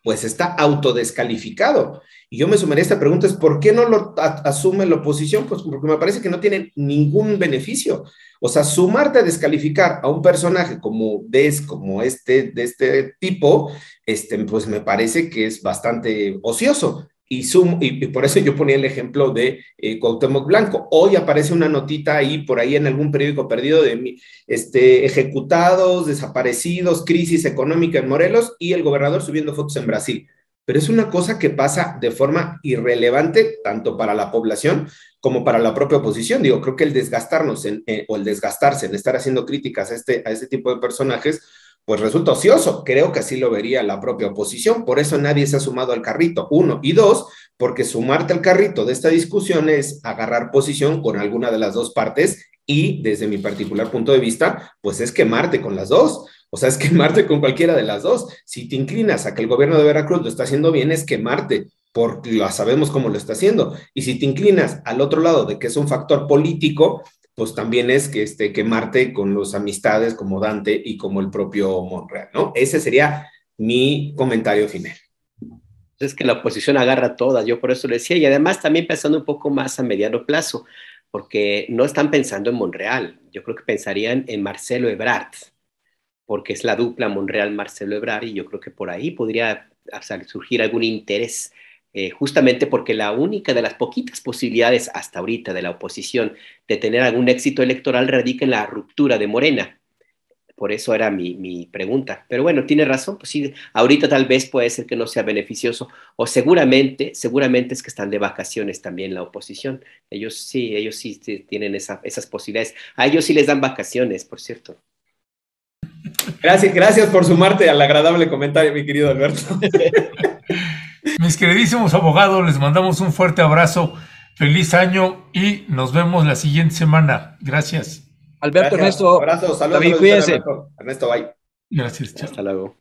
pues está autodescalificado? Y yo me sumaría a esta pregunta, es ¿por qué no lo asume la oposición? Pues porque me parece que no tiene ningún beneficio. O sea, sumarte a descalificar a un personaje como de este tipo, pues me parece que es bastante ocioso. Y por eso yo ponía el ejemplo de Cuauhtémoc Blanco. Hoy aparece una notita ahí, por ahí en algún periódico perdido, de ejecutados, desaparecidos, crisis económica en Morelos, y el gobernador subiendo fotos en Brasil. Pero es una cosa que pasa de forma irrelevante, tanto para la población como para la propia oposición. Digo, creo que el desgastarnos o el desgastarse en estar haciendo críticas a este tipo de personajes, pues resulta ocioso. Creo que así lo vería la propia oposición. Por eso nadie se ha sumado al carrito, uno. Y dos, porque sumarte al carrito de esta discusión es agarrar posición con alguna de las dos partes, y desde mi particular punto de vista, pues es quemarte con las dos. O sea, es quemarte con cualquiera de las dos. Si te inclinas a que el gobierno de Veracruz lo está haciendo bien, es quemarte, porque lo sabemos cómo lo está haciendo. Y si te inclinas al otro lado de que es un factor político, pues también es que quemarte con los amistades como Dante y como el propio Monreal, ¿no? Ese sería mi comentario final. Es que la oposición agarra todas, yo por eso lo decía, y además también pensando un poco más a mediano plazo, porque no están pensando en Monreal, yo creo que pensarían en Marcelo Ebrard, porque es la dupla Monreal-Marcelo Ebrard, y yo creo que por ahí podría surgir algún interés, justamente porque la única de las poquitas posibilidades hasta ahorita de la oposición de tener algún éxito electoral radica en la ruptura de Morena. Por eso era mi pregunta. Pero bueno, tiene razón, pues sí, ahorita tal vez puede ser que no sea beneficioso, o seguramente es que están de vacaciones también la oposición. Ellos sí tienen esas posibilidades. A ellos sí les dan vacaciones, por cierto. Gracias por sumarte al agradable comentario, mi querido Alberto. Mis queridísimos abogados, les mandamos un fuerte abrazo, feliz año y nos vemos la siguiente semana. Gracias. Alberto, Gracias. Ernesto, Abrazo, saludos. David, cuídense. Ernesto, bye. Gracias, chao. Hasta luego.